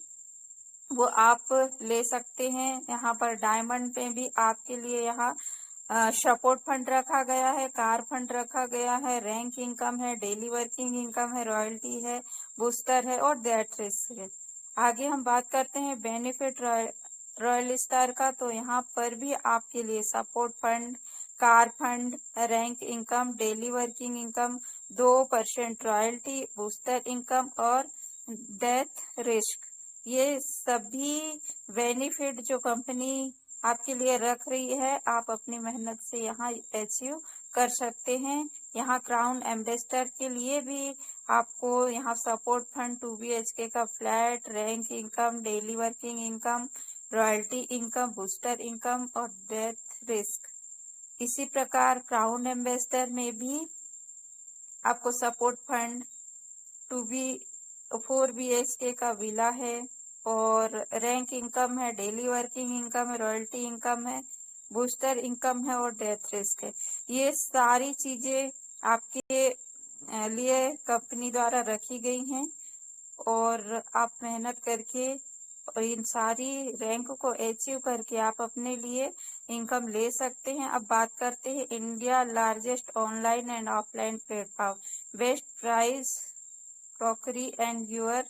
वो आप ले सकते हैं। यहाँ पर डायमंड पे भी आपके लिए यहाँ सपोर्ट फंड रखा गया है, कार फंड रखा गया है, रैंक इनकम है, डेली वर्किंग इनकम है, रॉयल्टी है, बूस्टर है और डेथ रिस्क है। आगे हम बात करते हैं बेनिफिट रॉयल स्टार का। तो यहाँ पर भी आपके लिए support fund, car fund, rank income, daily working income, 2% royalty, booster income और डेथ रिस्क, ये सभी बेनिफिट जो कंपनी आपके लिए रख रही है, आप अपनी मेहनत से यहाँ अचीव कर सकते हैं। यहाँ क्राउन एम्बेसडर के लिए भी आपको यहाँ सपोर्ट फंड, 2 BHK का flat, rank income, daily working income, royalty income, booster income और डेथ रिस्क। इसी प्रकार क्राउन एम्बेसडर में भी आपको सपोर्ट फंड, 4 BHK का विला है और रैंक इनकम है, डेली वर्किंग इनकम है, रॉयल्टी इनकम है, बूस्टर इनकम है और डेथ रिस्क है। ये सारी चीजें आपके लिए कंपनी द्वारा रखी गई हैं और आप मेहनत करके और इन सारी रैंक को अचीव करके आप अपने लिए इनकम ले सकते हैं। अब बात करते हैं India largest online and offline platform, best price crockery and your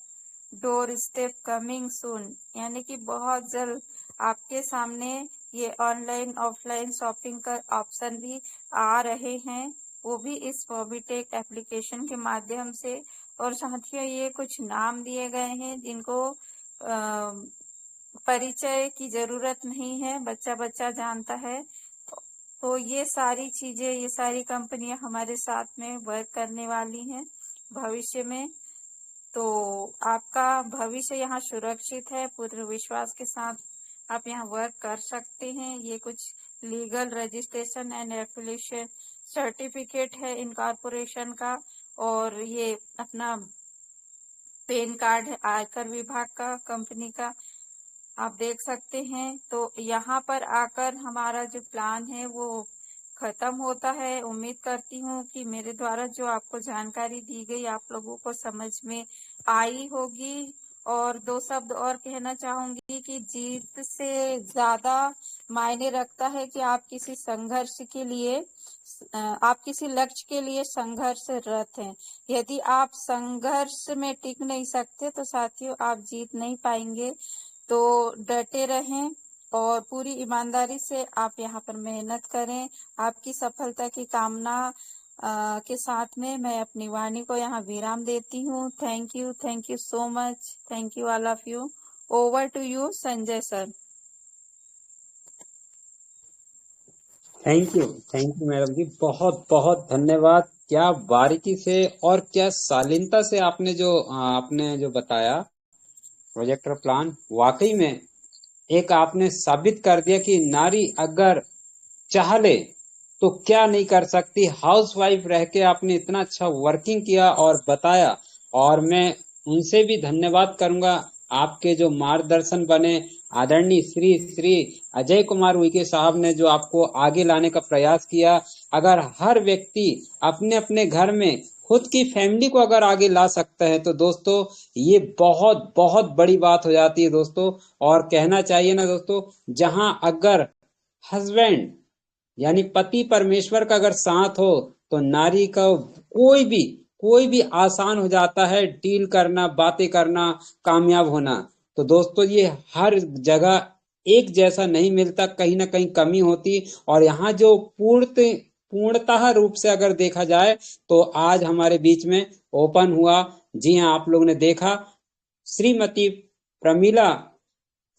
door step coming soon, यानी कि बहुत जल्द आपके सामने ये ऑनलाइन ऑफलाइन शॉपिंग का ऑप्शन भी आ रहे हैं, वो भी इस मोबिटेक एप्लीकेशन के माध्यम से। और साथियों, ये कुछ नाम दिए गए हैं जिनको परिचय की जरूरत नहीं है, बच्चा बच्चा जानता है। तो ये सारी चीजें, ये सारी कंपनियां हमारे साथ में वर्क करने वाली हैं भविष्य में। तो आपका भविष्य यहाँ सुरक्षित है, पूरे विश्वास के साथ आप यहाँ वर्क कर सकते हैं। ये कुछ legal registration and affiliation certificate है इनकॉर्पोरेशन का और ये अपना पैन कार्ड है आयकर विभाग का, कंपनी का, आप देख सकते हैं। तो यहाँ पर आकर हमारा जो प्लान है वो खत्म होता है। उम्मीद करती हूँ कि मेरे द्वारा जो आपको जानकारी दी गई आप लोगों को समझ में आई होगी। और 2 शब्द और कहना चाहूंगी कि जीत से ज्यादा मायने रखता है कि आप किसी संघर्ष के लिए आप किसी लक्ष्य के लिए संघर्षरत हैं। यदि आप संघर्ष में टिक नहीं सकते तो साथियों आप जीत नहीं पाएंगे। तो डटे रहें और पूरी ईमानदारी से आप यहाँ पर मेहनत करें। आपकी सफलता की कामना के साथ में मैं अपनी वाणी को यहाँ विराम देती हूँ। Thank you so much. Thank you all of you. Over to you Sanjay sir. Thank you madam ji, बहुत बहुत धन्यवाद। क्या बारीकी से और क्या शालीनता से आपने जो बताया प्रोजेक्टर प्लान, वाकई में एक आपने साबित कर दिया कि नारी अगर चाह ले तो क्या नहीं कर सकती। हाउसवाइफ रह के आपने इतना अच्छा वर्किंग किया और बताया, और मैं उनसे भी धन्यवाद करूंगा। आपके जो मार्गदर्शन बने, आदरणीय श्री श्री अजय कुमार उइके साहब ने जो आपको आगे लाने का प्रयास किया। अगर हर व्यक्ति अपने अपने घर में खुद की फैमिली को अगर आगे ला सकता है तो दोस्तों ये बहुत बहुत बड़ी बात हो जाती है दोस्तों। और कहना चाहिए ना दोस्तों, जहां अगर हस्बैंड यानी पति परमेश्वर का अगर साथ हो तो नारी का कोई भी आसान हो जाता है डील करना, बातें करना, कामयाब होना। तो दोस्तों ये हर जगह एक जैसा नहीं मिलता, कहीं ना कहीं कमी होती। और यहाँ जो पूर्णतः रूप से अगर देखा जाए तो आज हमारे बीच में ओपन हुआ। जी हाँ, आप लोग ने देखा श्रीमती प्रमीला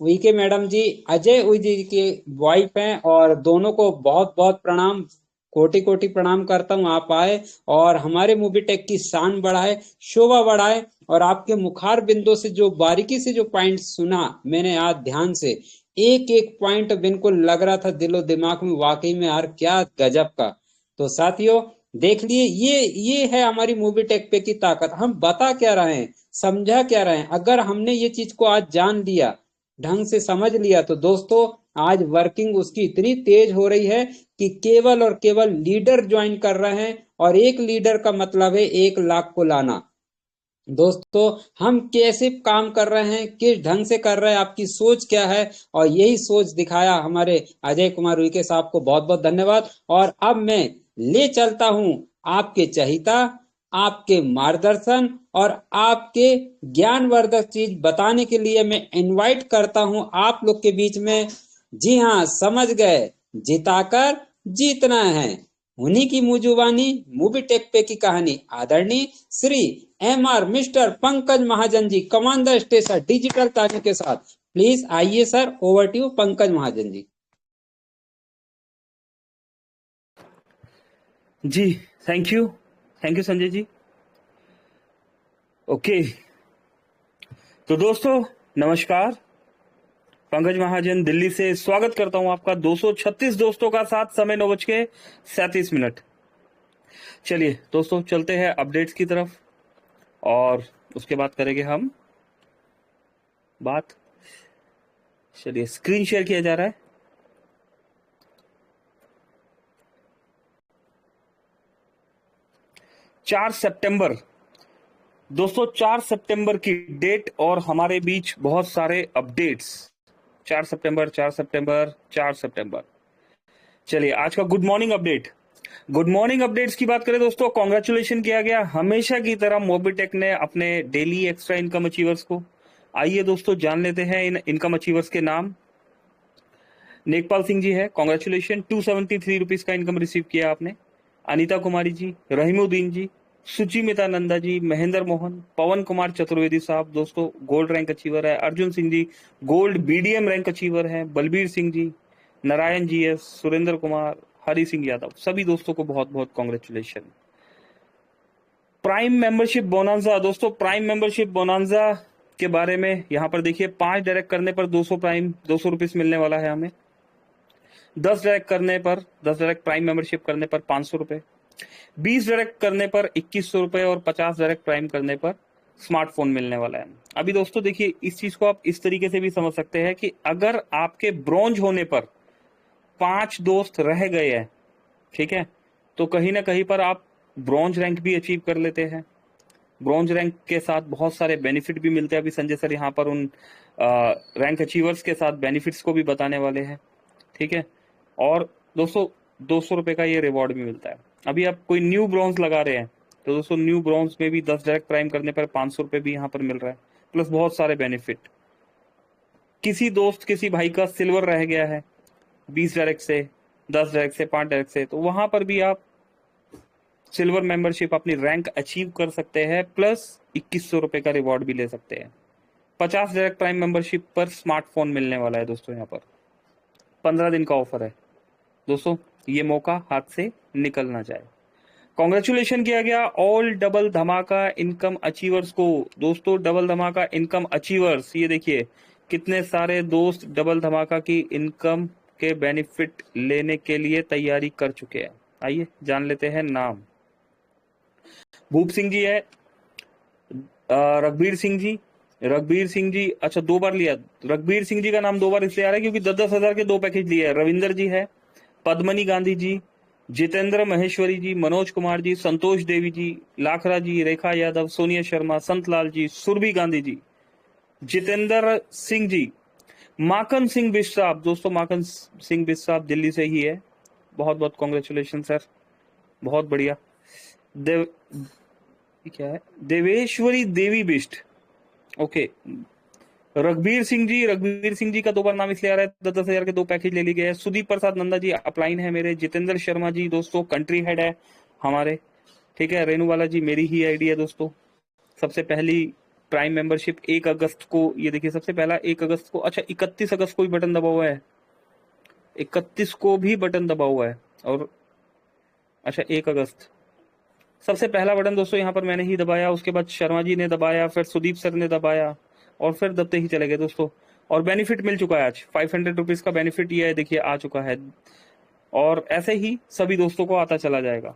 उइके मैडम जी अजय उइ जी की वाइफ हैं, और दोनों को बहुत बहुत प्रणाम, कोटि कोटि प्रणाम करता हूँ। आप आए और हमारे मूवी टेक की शान बढ़ाए, शोभा बढ़ाए। और आपके मुखार बिंदु से जो बारीकी से जो पॉइंट सुना मैंने आज ध्यान से, एक एक पॉइंट बिल्कुल लग रहा था दिलो दिमाग में, वाकई में यार क्या गजब का। तो साथियों देख लिए, ये है हमारी मूवी टेक पे की ताकत। हम बता क्या रहे हैं, समझा क्या रहे हैं। अगर हमने ये चीज को आज जान लिया, ढंग से समझ लिया, तो दोस्तों आज वर्किंग उसकी इतनी तेज हो रही है कि केवल और केवल लीडर ज्वाइन कर रहे हैं। और एक लीडर का मतलब है 1 लाख को लाना। दोस्तों हम कैसे काम कर रहे हैं, किस ढंग से कर रहे हैं, आपकी सोच क्या है, और यही सोच दिखाया हमारे अजय कुमार उइके साहब को बहुत बहुत धन्यवाद। और अब मैं ले चलता हूं आपके चहिता, आपके मार्गदर्शन और आपके ज्ञानवर्धक चीज बताने के लिए मैं इनवाइट करता हूं आप लोग के बीच में। जी हाँ, समझ गए, जिताकर जीतना है। उन्हीं की मुजुबानी मूवी टेक पे की कहानी, आदरणीय Shri MR mister Pankaj Mahajan ji, commander station digital ताने के साथ। प्लीज आइए sir, over to Pankaj Mahajan ji. जी thank you Sanjay ji. Okay, तो दोस्तों नमस्कार, पंकज महाजन दिल्ली से स्वागत करता हूं आपका 236 दोस्तों का साथ। समय 9:37। चलिए दोस्तों चलते हैं अपडेट्स की तरफ, और उसके बाद करेंगे हम बात। चलिए स्क्रीन शेयर किया जा रहा है। चार सितंबर दोस्तों, 4 सितंबर की डेट और हमारे बीच बहुत सारे अपडेट्स। 4 सितंबर। चलिए आज का गुड मॉर्निंग अपडेट्स की बात करें दोस्तों, कॉन्ग्रेचुलेशन किया गया हमेशा की तरह मोबिटेक ने अपने डेली एक्स्ट्रा इनकम अचीवर्स को। आइए दोस्तों जान लेते हैं इन इनकम अचीवर्स के नाम। नेकपाल सिंह जी है, कॉन्ग्रेचुलेशन, 273 रुपीज का इनकम रिसीव किया आपने। अनीता कुमारी जी, रहीमुद्दीन जी, सुचिमिता नंदा जी, महेंद्र मोहन, पवन कुमार चतुर्वेदी साहब दोस्तों गोल्ड रैंक अचीवर है। Arjun Singh ji gold BDM rank achiever है। बलबीर सिंह जी, नारायण GS, सुरेंद्र कुमार, हरि सिंह यादव, सभी दोस्तों को बहुत बहुत कॉन्ग्रेचुलेशन। प्राइम मेंबरशिप बोनांजा दोस्तों, प्राइम मेंबरशिप बोनांजा के बारे में यहाँ पर देखिए, 5 डायरेक्ट करने पर 200 रुपीज मिलने वाला है हमें। 10 डायरेक्ट प्राइम मेंबरशिप करने पर 500 रुपए, 20 डायरेक्ट करने पर 2100 रुपए, और 50 डायरेक्ट प्राइम करने पर स्मार्टफोन मिलने वाला है। अभी दोस्तों देखिए, इस चीज को आप इस तरीके से भी समझ सकते हैं कि अगर आपके ब्रॉन्ज होने पर 5 दोस्त रह गए हैं, ठीक है, तो कहीं ना कहीं पर आप ब्रॉन्ज रैंक भी अचीव कर लेते हैं। ब्रॉन्ज रैंक के साथ बहुत सारे बेनिफिट भी मिलते हैं। अभी संजय सर यहाँ पर उन रैंक अचीवर्स के साथ बेनिफिट्स को भी बताने वाले हैं, ठीक है। और दोस्तों 200 रुपए का ये रिवॉर्ड भी मिलता है। अभी आप कोई न्यू ब्रॉन्ज लगा रहे हैं तो दोस्तों न्यू ब्रॉन्ज में भी 10 डायरेक्ट प्राइम करने पर 500 रुपए भी यहाँ पर मिल रहा है, प्लस बहुत सारे बेनिफिट। किसी दोस्त किसी भाई का सिल्वर रह गया है 20 डायरेक्ट से, 10 डायरेक्ट से, 5 डायरेक्ट से, तो वहां पर भी आप सिल्वर मेंबरशिप अपनी रैंक अचीव कर सकते हैं, प्लस 2100 रुपए का रिवॉर्ड भी ले सकते हैं। 50 डायरेक्ट प्राइम मेंबरशिप पर स्मार्टफोन मिलने वाला है दोस्तों। यहाँ पर 15 दिन का ऑफर है दोस्तों, ये मौका हाथ से निकल ना जाए। कॉन्ग्रेचुलेशन किया गया ऑल डबल धमाका इनकम अचीवर्स को। दोस्तों डबल धमाका इनकम अचीवर्स, ये देखिए कितने सारे दोस्त डबल धमाका की इनकम के बेनिफिट लेने के लिए तैयारी कर चुके हैं। आइए जान लेते हैं नाम। भूप सिंह जी है, रघबीर सिंह जी, अच्छा 2 बार लिया। रघबीर सिंह जी का नाम 2 बार इसलिए आ रहा है क्योंकि 10-10 हजार के 2 पैकेज लिए हैं। रविंदर जी है, पद्मनी गांधी जी, जितेंद्र महेश्वरी जी, मनोज कुमार जी, संतोष देवी जी, लाखरा जी, रेखा यादव, सोनिया शर्मा, संतलाल जी, सुरभि गांधी जी, जितेंद्र सिंह जी, माकन सिंह बिश्राप। दोस्तों माकन सिंह बिश्राप दिल्ली से ही है, बहुत बहुत कॉन्ग्रेचुलेशन सर, बहुत बढ़िया। क्या है, देवेश्वरी देवी बिष्ट, ओके। रघबीर सिंह जी का 2 बार नाम इसलिए आ रहा है, 10-10 हजार के 2 पैकेज ले लिए गए। सुदीप प्रसाद नंदा जी अपलाइन है मेरे। जितेंद्र शर्मा जी दोस्तों कंट्री हेड है हमारे, ठीक है। रेणुवाला जी मेरी ही आईडी है दोस्तों। सबसे पहली प्राइम मेंबरशिप 1 अगस्त को, ये देखिए सबसे पहला 1 अगस्त को, अच्छा 31 अगस्त को भी बटन दबा हुआ है, 31 को भी बटन दबा हुआ है, और अच्छा 1 अगस्त सबसे पहला बटन दोस्तों यहाँ पर मैंने ही दबाया, उसके बाद शर्मा जी ने दबाया, फिर सुदीप सर ने दबाया, और फिर दबते ही चले गए दोस्तों। और बेनिफिट मिल चुका है आज 500 रुपीज का बेनिफिट, ये देखिए आ चुका है, और ऐसे ही सभी दोस्तों को आता चला जाएगा।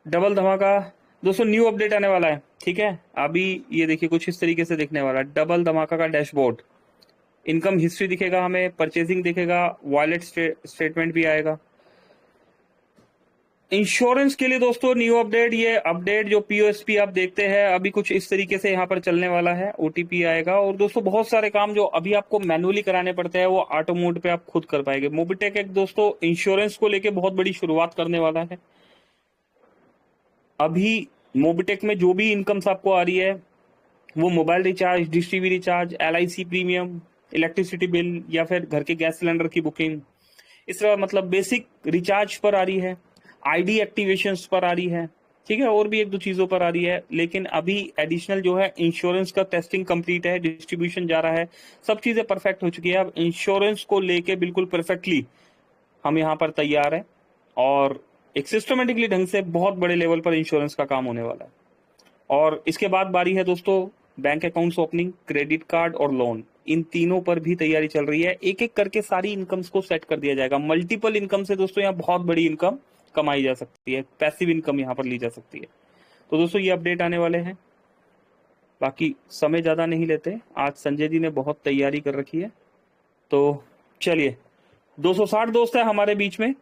डबल धमाका दोस्तों न्यू अपडेट आने वाला है, ठीक है। अभी ये देखिए कुछ इस तरीके से दिखने वाला है डबल धमाका का डैशबोर्ड। इनकम हिस्ट्री दिखेगा हमें, परचेजिंग दिखेगा, वॉलेट स्टेटमेंट भी आएगा। इंश्योरेंस के लिए दोस्तों न्यू अपडेट, ये अपडेट जो पीओएसपी आप देखते हैं अभी कुछ इस तरीके से यहाँ पर चलने वाला है। ओटीपी आएगा, और दोस्तों बहुत सारे काम जो अभी आपको मैनुअली कराने पड़ते हैं वो ऑटो मोड पे आप खुद कर पाएंगे। मोबिटेक एक दोस्तों इंश्योरेंस को लेके बहुत बड़ी शुरुआत करने वाला है। अभी मोबिटेक में जो भी इनकम्स आपको आ रही है वो mobile recharge, dish TV recharge, LIC premium, electricity bill, या फिर घर के गैस सिलेंडर की बुकिंग, इस तरह मतलब बेसिक रिचार्ज पर आ रही है, आईडी एक्टिवेशंस पर आ रही है, ठीक है, और भी 1-2 चीजों पर आ रही है। लेकिन अभी एडिशनल जो है इंश्योरेंस का टेस्टिंग कंप्लीट है, डिस्ट्रीब्यूशन जा रहा है, सब चीजें परफेक्ट हो चुकी है। अब इंश्योरेंस को लेके बिल्कुल परफेक्टली हम यहाँ पर तैयार है, और एक सिस्टमेटिकली ढंग से बहुत बड़े लेवल पर इंश्योरेंस का काम होने वाला है। और इसके बाद बारी है दोस्तों bank accounts opening, credit card और लोन, इन तीनों पर भी तैयारी चल रही है। एक एक करके सारी इनकम्स को सेट कर दिया जाएगा। मल्टीपल इनकम से दोस्तों यहाँ बहुत बड़ी इनकम कमाई जा सकती है, पैसिव इनकम यहाँ पर ली जा सकती है। तो दोस्तों ये अपडेट आने वाले हैं। बाकी समय ज्यादा नहीं लेते, आज संजय जी ने बहुत तैयारी कर रखी है। तो चलिए 260 दोस्त है हमारे बीच में।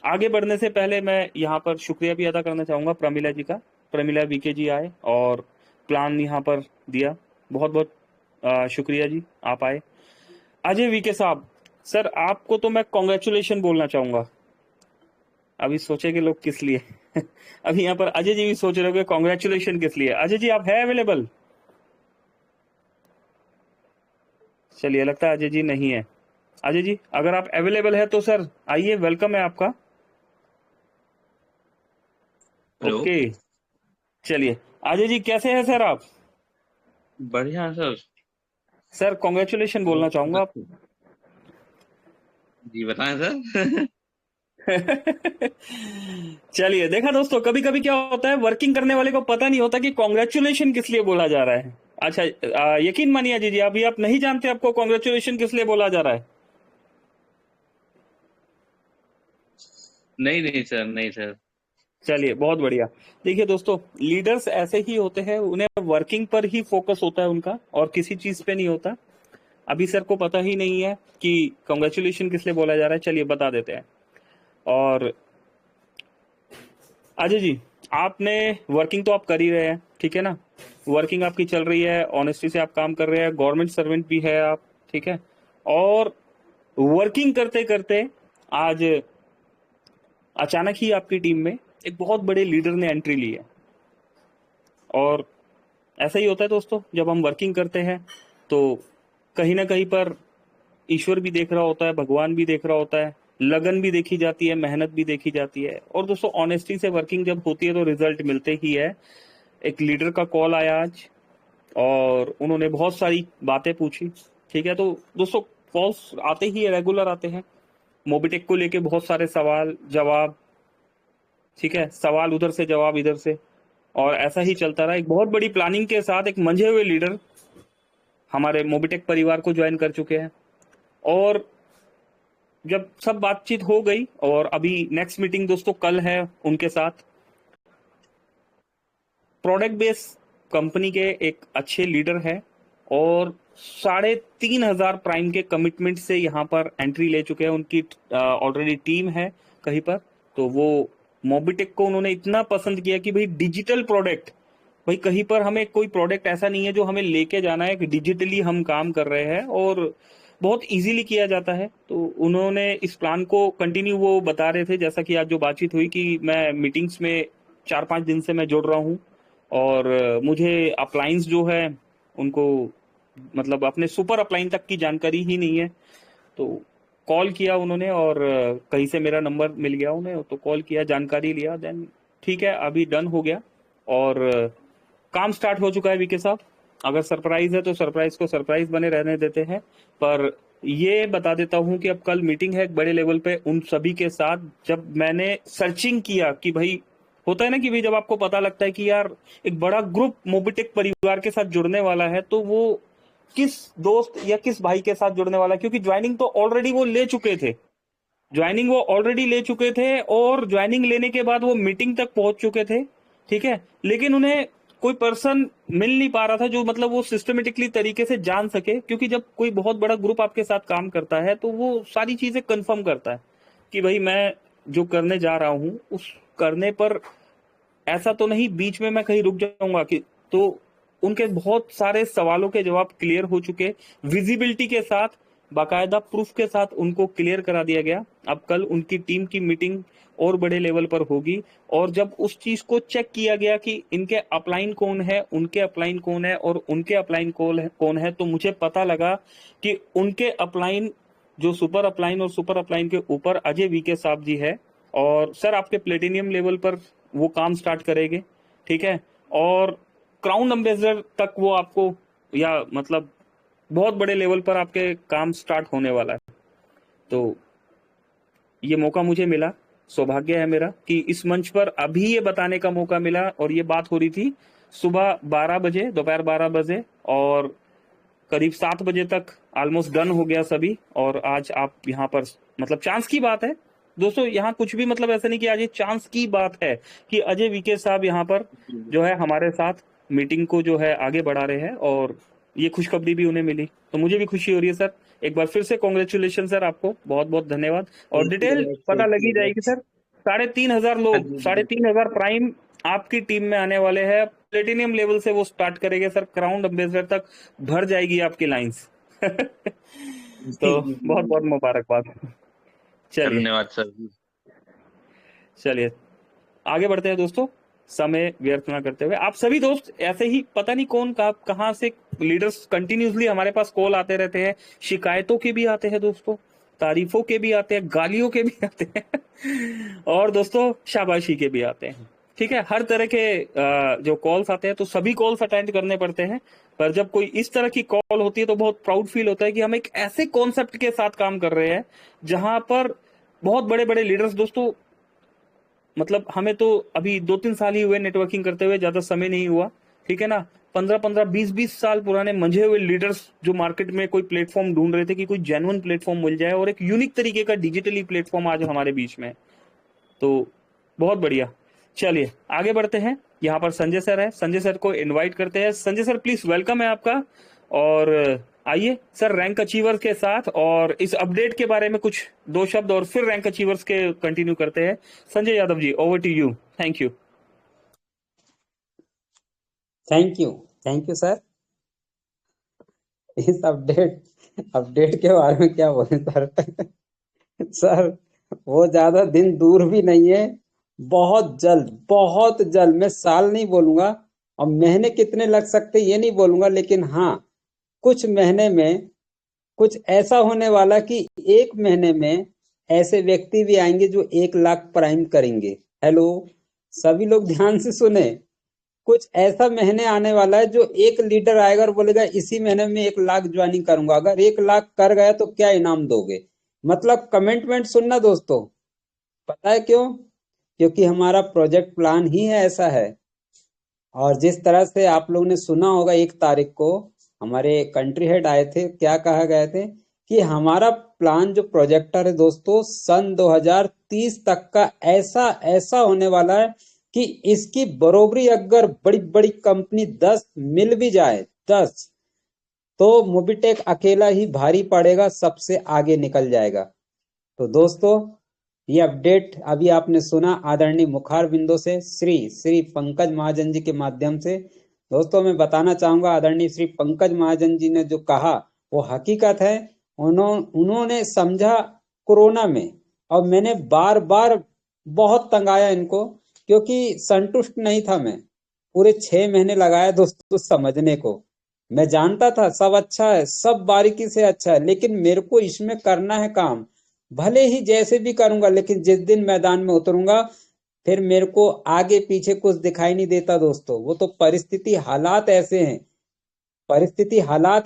आगे बढ़ने से पहले मैं यहाँ पर शुक्रिया भी अदा करना चाहूंगा प्रमिला जी का। प्रमिला वीके जी आए और प्लान यहाँ पर दिया, बहुत बहुत शुक्रिया जी, आप आए। अजय वीके साहब, सर आपको तो मैं कॉन्ग्रेचुलेशन बोलना चाहूंगा। अभी सोचेंगे लोग किस लिए अभी यहाँ पर अजय जी भी सोच रहे होंगे कॉन्ग्रेचुलेशन किस लिए। अजय जी आप है अवेलेबल? चलिए लगता है अजय जी नहीं है। अजय जी अगर आप अवेलेबल है तो सर आइए, वेलकम है आपका। ओके चलिए अजय जी कैसे हैं सर आप? बढ़िया सर। सर कॉन्ग्रेचुलेशन बोलना चाहूंगा आप जी बताएं सर चलिए देखा दोस्तों, कभी कभी क्या होता है वर्किंग करने वाले को पता नहीं होता कि कॉन्ग्रेचुलेशन किस लिए बोला जा रहा है। अच्छा यकीन मानिए अजय जी, अभी आप नहीं जानते आपको कॉन्ग्रेचुलेशन किस लिए बोला जा रहा है? नहीं सर, नहीं सर। चलिए बहुत बढ़िया। देखिए दोस्तों लीडर्स ऐसे ही होते हैं, उन्हें वर्किंग पर ही फोकस होता है उनका, और किसी चीज पे नहीं होता। अभी सर को पता ही नहीं है कि कॉन्ग्रेचुलेशन किस लिए बोला जा रहा है, चलिए बता देते हैं। और अजय जी आपने वर्किंग तो आप कर ही रहे हैं, ठीक है ना, वर्किंग आपकी चल रही है, ऑनेस्टी से आप काम कर रहे हैं, गवर्नमेंट सर्वेंट भी है आप, ठीक है, और वर्किंग करते करते आज अचानक ही आपकी टीम में एक बहुत बड़े लीडर ने एंट्री ली है। और ऐसा ही होता है दोस्तों, जब हम वर्किंग करते हैं तो कहीं ना कहीं पर ईश्वर भी देख रहा होता है, भगवान भी देख रहा होता है, लगन भी देखी जाती है, मेहनत भी देखी जाती है। और दोस्तों ऑनेस्टी से वर्किंग जब होती है तो रिजल्ट मिलते ही है। एक लीडर का कॉल आया आज और उन्होंने बहुत सारी बातें पूछी। ठीक है, तो दोस्तों कॉल्स आते ही रेगुलर आते हैं मोबिटेक को लेके, बहुत सारे सवाल जवाब। ठीक है, सवाल उधर से जवाब इधर से, और ऐसा ही चलता रहा। एक बहुत बड़ी प्लानिंग के साथ एक मंझे हुए लीडर हमारे मोबिटेक परिवार को ज्वाइन कर चुके हैं। और जब सब बातचीत हो गई और अभी नेक्स्ट मीटिंग दोस्तों कल है उनके साथ। प्रोडक्ट बेस कंपनी के एक अच्छे लीडर है और 3,500 प्राइम के कमिटमेंट से यहाँ पर एंट्री ले चुके हैं। उनकी ऑलरेडी टीम है कहीं पर, तो वो मोबिटेक को उन्होंने इतना पसंद किया कि भाई डिजिटल प्रोडक्ट, भाई कहीं पर हमें कोई प्रोडक्ट ऐसा नहीं है जो हमें लेके जाना है, कि डिजिटली हम काम कर रहे हैं और बहुत इजीली किया जाता है। तो उन्होंने इस प्लान को कंटिन्यू, वो बता रहे थे जैसा कि आज जो बातचीत हुई कि मैं मीटिंग्स में 4-5 दिन से मैं जुड़ रहा हूँ और मुझे अपलाइंस जो है उनको, मतलब अपने सुपर अपलाइन तक की जानकारी ही नहीं है। तो कॉल किया उन्होंने और कहीं से मेरा नंबर मिल गया उन्हें, तो कॉल किया, जानकारी लिया, देन ठीक है अभी डन हो गया और काम स्टार्ट हो चुका है। वीके साहब, अगर सरप्राइज है तो सरप्राइज को सरप्राइज बने रहने देते हैं, पर ये बता देता हूं कि अब कल मीटिंग है एक बड़े लेवल पे उन सभी के साथ। जब मैंने सर्चिंग किया कि भाई, होता है ना कि भाई जब आपको पता लगता है कि यार एक बड़ा ग्रुप मोबिटेक परिवार के साथ जुड़ने वाला है, तो वो किस दोस्त या किस भाई के साथ जुड़ने वाला है, क्योंकि ज्वाइनिंग तो ऑलरेडी वो ले चुके थे, ज्वाइनिंग वो ऑलरेडी ले चुके थे और ज्वाइनिंग लेने के बाद वो मीटिंग तक पहुंच चुके थे। ठीक है, लेकिन उन्हें कोई पर्सन मिल नहीं पा रहा था जो मतलब वो सिस्टमेटिकली तरीके से जान सके, क्योंकि जब कोई बहुत बड़ा ग्रुप आपके साथ काम करता है तो वो सारी चीजें कंफर्म करता है कि भाई मैं जो करने जा रहा हूं उस करने पर ऐसा तो नहीं बीच में मैं कहीं रुक जाऊंगा कि। तो उनके बहुत सारे सवालों के जवाब क्लियर हो चुके, विजिबिलिटी के साथ, बाकायदा प्रूफ के साथ उनको क्लियर करा दिया गया। अब कल उनकी टीम की मीटिंग और बड़े लेवल पर होगी और जब उस चीज को चेक किया गया कि इनके अपलाइन कौन है, उनके अपलाइन कौन है और उनके अपलाइन कौन है, तो मुझे पता लगा कि उनके अपलाइन जो सुपर अपलाइन और सुपर अपलाइन के ऊपर अजय वीके साहब जी है और सर आपके प्लेटिनियम लेवल पर वो काम स्टार्ट करेंगे। ठीक है, और क्राउन एम्बेसडर तक वो आपको, या मतलब बहुत बड़े लेवल पर आपके काम स्टार्ट होने वाला है। तो ये मौका मुझे मिला, सौभाग्य है मेरा कि इस मंच पर अभी ये बताने का मौका मिला। और ये बात हो रही थी सुबह 12 बजे, दोपहर 12 बजे, और करीब 7 बजे तक ऑलमोस्ट डन हो गया सभी। और आज आप यहाँ पर, मतलब चांस की बात है दोस्तों, यहाँ कुछ भी मतलब ऐसा नहीं कि आज ये चांस की बात है कि अजय वीके साहब यहाँ पर जो है हमारे साथ मीटिंग को जो है आगे बढ़ा रहे हैं और ये खुशखबरी भी उन्हें मिली, तो मुझे भी खुशी हो रही है सर। एक बार फिर से कॉन्ग्रेचुलेशन सर, आपको बहुत बहुत धन्यवाद। और डिटेल पता लगी जाएगी सर। 3,500 लोग, 3,500 प्राइम आपकी टीम में आने वाले हैं। प्लेटिनियम लेवल से वो स्टार्ट करेंगे सर, क्राउन एम्बेसडर तक भर जाएगी आपकी लाइंस। तो बहुत बहुत मुबारकबाद। चलिए धन्यवाद सर। चलिए आगे बढ़ते हैं दोस्तों, समय व्यर्थ ना करते हुए। आप सभी दोस्त ऐसे ही, पता नहीं कौन कहां से लीडर्स कंटिन्यूसली हमारे पास कॉल आते रहते हैं, शिकायतों के भी आते हैं दोस्तों, तारीफों के भी आते हैं, गालियों के भी आते हैं और दोस्तों शाबाशी के भी आते हैं। ठीक है, हर तरह के जो कॉल्स आते हैं तो सभी कॉल्स अटेंड करने पड़ते हैं। पर जब कोई इस तरह की कॉल होती है तो बहुत प्राउड फील होता है कि हम एक ऐसे कॉन्सेप्ट के साथ काम कर रहे हैं जहां पर बहुत बड़े बड़े लीडर्स, दोस्तों मतलब हमें तो अभी 2-3 साल ही हुए नेटवर्किंग करते हुए, ज्यादा समय नहीं हुआ। ठीक है ना, 15-15, 20-20 साल पुराने मंझे हुए लीडर्स जो मार्केट में कोई प्लेटफॉर्म ढूंढ रहे थे कि कोई जेन्युइन प्लेटफॉर्म मिल जाए और एक यूनिक तरीके का डिजिटली प्लेटफॉर्म आज हमारे बीच में है। तो बहुत बढ़िया, चलिए आगे बढ़ते हैं। यहाँ पर संजय सर है, संजय सर को इनवाइट करते हैं। संजय सर प्लीज, वेलकम है आपका। और आइए सर रैंक अचीवर्स के साथ और इस अपडेट के बारे में कुछ 2 शब्द और फिर रैंक अचीवर्स के कंटिन्यू करते हैं। Sanjay Yadav ji, over to you. Thank you. Thank you sir. इस अपडेट के बारे में क्या बोले सर? सर वो ज्यादा दिन दूर भी नहीं है, बहुत जल्द, मैं साल नहीं बोलूंगा और महीने कितने लग सकते ये नहीं बोलूंगा, लेकिन हाँ कुछ महीने में कुछ ऐसा होने वाला कि एक महीने में ऐसे व्यक्ति भी आएंगे जो 1 लाख प्राइम करेंगे। हेलो, सभी लोग ध्यान से सुने। कुछ ऐसा महीने आने वाला है जो एक लीडर आएगा और बोलेगा इसी महीने में 1 लाख ज्वाइनिंग करूंगा। अगर 1 लाख कर गया तो क्या इनाम दोगे? मतलब कमिटमेंट सुनना दोस्तों। पता है क्यों? क्योंकि हमारा प्रोजेक्ट प्लान ही है ऐसा है। और जिस तरह से आप लोगों ने सुना होगा 1 तारीख को हमारे कंट्री हेड आए थे, क्या कहा गए थे कि हमारा प्लान जो प्रोजेक्टर है दोस्तों सन 2030 तक का ऐसा ऐसा होने वाला है कि इसकी बरोबरी अगर बड़ी बड़ी कंपनी 10 मिल भी जाए, 10, तो मोबिटेक अकेला ही भारी पड़ेगा, सबसे आगे निकल जाएगा। तो दोस्तों ये अपडेट अभी आपने सुना आदरणीय मुखार बिंदु से श्री श्री पंकज महाजन जी के माध्यम से। दोस्तों मैं बताना चाहूंगा आदरणीय श्री पंकज महाजन जी ने जो कहा वो हकीकत है। उन्होंने समझा कोरोना में, और मैंने बार बार बहुत तंगाया इनको क्योंकि संतुष्ट नहीं था मैं। पूरे 6 महीने लगाया दोस्तों समझने को। मैं जानता था सब अच्छा है, सब बारीकी से अच्छा है, लेकिन मेरे को इसमें करना है काम। भले ही जैसे भी करूंगा, लेकिन जिस दिन मैदान में उतरूंगा फिर मेरे को आगे पीछे कुछ दिखाई नहीं देता दोस्तों। वो तो परिस्थिति हालात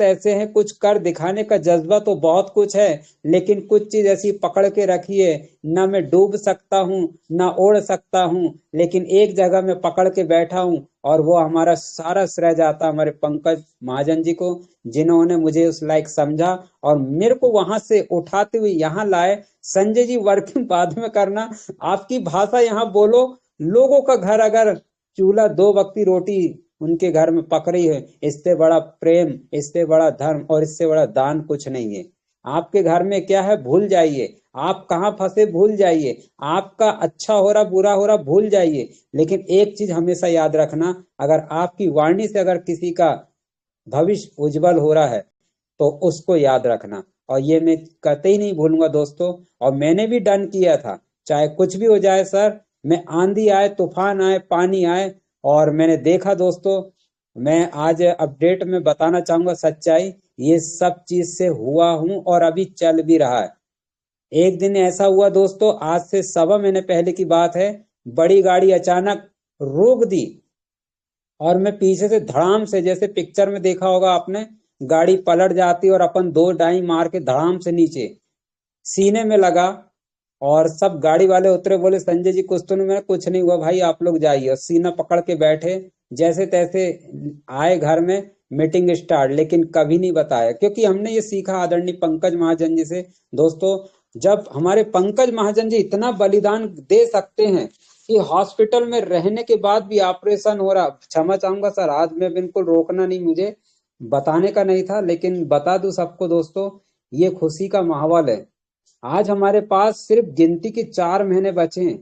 ऐसे हैं, कुछ कर दिखाने का जज्बा तो बहुत कुछ है, लेकिन कुछ चीज ऐसी पकड़ के रखी है, ना मैं डूब सकता हूँ ना ओढ़ सकता हूँ, लेकिन एक जगह में पकड़ के बैठा हूँ। और वो हमारा सारा श्रेय जाता हमारे पंकज महाजन जी को, जिन्होंने मुझे उस लायक समझा और मेरे को वहां से उठाते हुए यहाँ लाए। संजय जी वर्किंग बाद में करना, आपकी भाषा यहाँ बोलो। लोगों का घर अगर चूल्हा 2 वक्त की रोटी उनके घर में पक रही है, इससे बड़ा प्रेम, इससे बड़ा धर्म और इससे बड़ा दान कुछ नहीं है। आपके घर में क्या है भूल जाइए, आप कहाँ फंसे भूल जाइए, आपका अच्छा हो रहा बुरा हो रहा भूल जाइए, लेकिन एक चीज हमेशा याद रखना, अगर आपकी वाणी से अगर किसी का भविष्य उज्जवल हो रहा है तो उसको याद रखना। और ये मैं कतई नहीं भूलूंगा दोस्तों। और मैंने भी डन किया था, चाहे कुछ भी हो जाए सर, मैं आंधी आए तूफान आए पानी आए, और मैंने देखा दोस्तों। मैं आज अपडेट में बताना चाहूंगा सच्चाई, ये सब चीज से हुआ हूं और अभी चल भी रहा है। एक दिन ऐसा हुआ दोस्तों, आज से 1.25 महीने पहले की बात है, बड़ी गाड़ी अचानक रोक दी और मैं पीछे से धड़ाम से, जैसे पिक्चर में देखा होगा आपने, गाड़ी पलट जाती और अपन 2 डाई मार के धड़ाम से नीचे सीने में लगा। और सब गाड़ी वाले उतरे, बोले संजय जी कुछ तो नहीं। मैं कुछ नहीं हुआ भाई, आप लोग जाइए। और सीना पकड़ के बैठे, जैसे तैसे आए घर में, मीटिंग स्टार्ट, लेकिन कभी नहीं बताया, क्योंकि हमने ये सीखा आदरणीय पंकज महाजन जी से दोस्तों। जब हमारे पंकज महाजन जी इतना बलिदान दे सकते हैं कि हॉस्पिटल में रहने के बाद भी ऑपरेशन हो रहा, क्षमा चाहूंगा सर, आज मैं बिल्कुल रोकना नहीं, मुझे बताने का नहीं था, लेकिन बता दूं सबको दोस्तों, ये खुशी का माहौल है। आज हमारे पास सिर्फ गिनती के 4 महीने बचे हैं।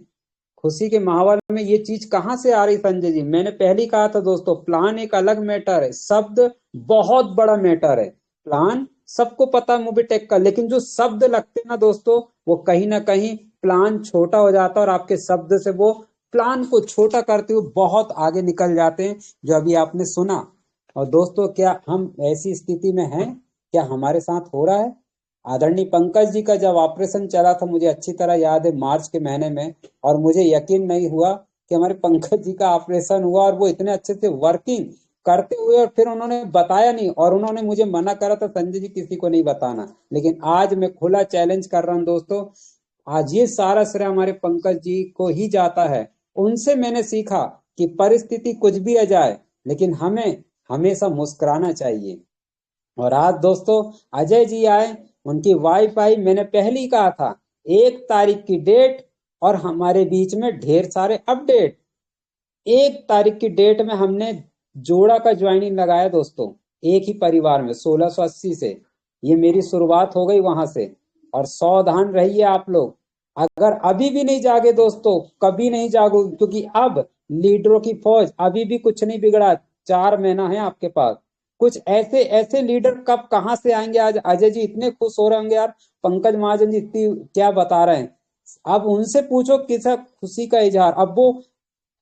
खुशी के माहौल में ये चीज कहां से आ रही संजय जी? मैंने पहले ही कहा था दोस्तों, प्लान एक अलग मैटर है, शब्द बहुत बड़ा मैटर है। प्लान सबको पता मोबिटेक का, लेकिन जो शब्द लगते हैं ना दोस्तों, वो कहीं ना कहीं प्लान छोटा हो जाता है और आपके शब्द से वो प्लान को छोटा करते हुए बहुत आगे निकल जाते हैं, जो अभी आपने सुना। और दोस्तों क्या हम ऐसी स्थिति में हैं? क्या हमारे साथ हो रहा है? आदरणीय पंकज जी का जब ऑपरेशन चला था, मुझे अच्छी तरह याद है, मार्च के महीने में, और मुझे यकीन नहीं हुआ कि हमारे पंकज जी का ऑपरेशन हुआ, और वो इतने अच्छे से वर्किंग करते हुए, और फिर उन्होंने बताया नहीं, और उन्होंने मुझे मना करा था संजय जी किसी को नहीं बताना। लेकिन आज मैं खुला चैलेंज कर रहा हूं दोस्तों, आज ये सारा श्रेय हमारे पंकज जी को ही जाता है। उनसे मैंने सीखा कि परिस्थिति कुछ भी आ जाए, लेकिन हमें हमेशा मुस्कुराना चाहिए। और आज दोस्तों अजय जी आए, उनकी वाइफ आई, मैंने पहले ही कहा था 1 तारीख की डेट, और हमारे बीच में ढेर सारे अपडेट। 1 तारीख की डेट में हमने जोड़ा का ज्वाइनिंग लगाया दोस्तों, एक ही परिवार में 1680 से। ये मेरी शुरुआत हो गई वहां से। और सावधान रहिए आप लोग, अगर अभी भी नहीं जागे दोस्तों, कभी नहीं जागो, क्योंकि अब लीडरों की फौज, अभी भी कुछ नहीं बिगड़ा, 4 महीना है आपके पास। कुछ ऐसे ऐसे लीडर कब कहाँ से आएंगे। आज अजय जी इतने खुश हो रहे होंगे यार, पंकज महाजन जी इतनी क्या बता रहे हैं। अब उनसे पूछो किसा खुशी का इजहार। अब वो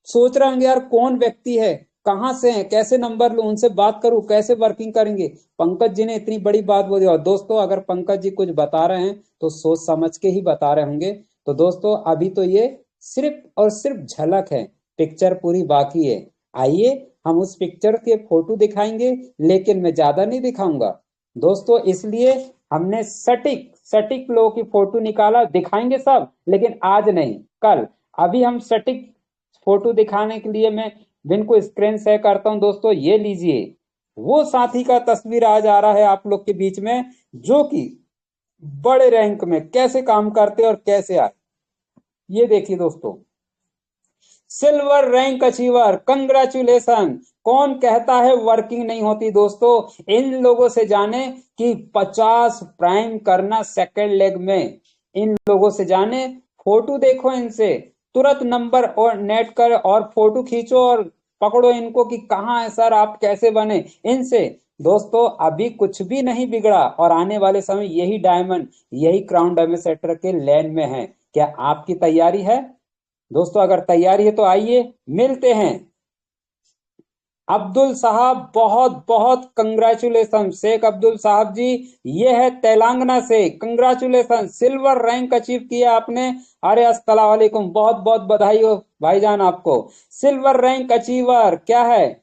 सोच रहे होंगे यार कौन व्यक्ति है, कहाँ से है, कैसे नंबर लूं, उनसे बात करूं, कैसे वर्किंग करेंगे। पंकज जी ने इतनी बड़ी बात बोली। और दोस्तों अगर पंकज जी कुछ बता रहे हैं तो सोच समझ के ही बता रहे होंगे। तो दोस्तों अभी तो ये सिर्फ और सिर्फ झलक है, पिक्चर पूरी बाकी है। आइए हम उस पिक्चर के फोटो दिखाएंगे, लेकिन मैं ज्यादा नहीं दिखाऊंगा दोस्तों, इसलिए हमने सटीक सटीक लोगों की फोटो निकाला, दिखाएंगे सब लेकिन आज नहीं, कल। अभी हम सटीक फोटो दिखाने के लिए मैं बिन को स्क्रीन शेयर करता हूं दोस्तों। ये लीजिए, वो साथी का तस्वीर आज आ रहा है आप लोग के बीच में, जो कि बड़े रैंक में कैसे काम करते और कैसे आए। ये देखिए दोस्तों, सिल्वर रैंक अचीवर, कंग्रेचुलेशन। कौन कहता है वर्किंग नहीं होती दोस्तों। इन लोगों से जाने कि 50 प्राइम करना सेकंड लेग में, इन लोगों से जाने। फोटो देखो इनसे, तुरंत नंबर और नेट कर और फोटो खींचो और पकड़ो इनको कि कहाँ है सर, आप कैसे बने इनसे। दोस्तों अभी कुछ भी नहीं बिगड़ा और आने वाले समय यही डायमंड, यही क्राउन एम्बेसडर के लेन में है। क्या आपकी तैयारी है दोस्तों? अगर तैयारी है तो आइए मिलते हैं। अब्दुल साहब बहुत बहुत कंग्रेचुलेशन। शेख अब्दुल साहब जी, ये है तेलंगाना से, कंग्रेचुलेशन, सिल्वर रैंक अचीव किया आपने। अरे अस्सलाम वालेकुम, बहुत बहुत बधाई हो भाईजान आपको। सिल्वर रैंक अचीवर क्या है?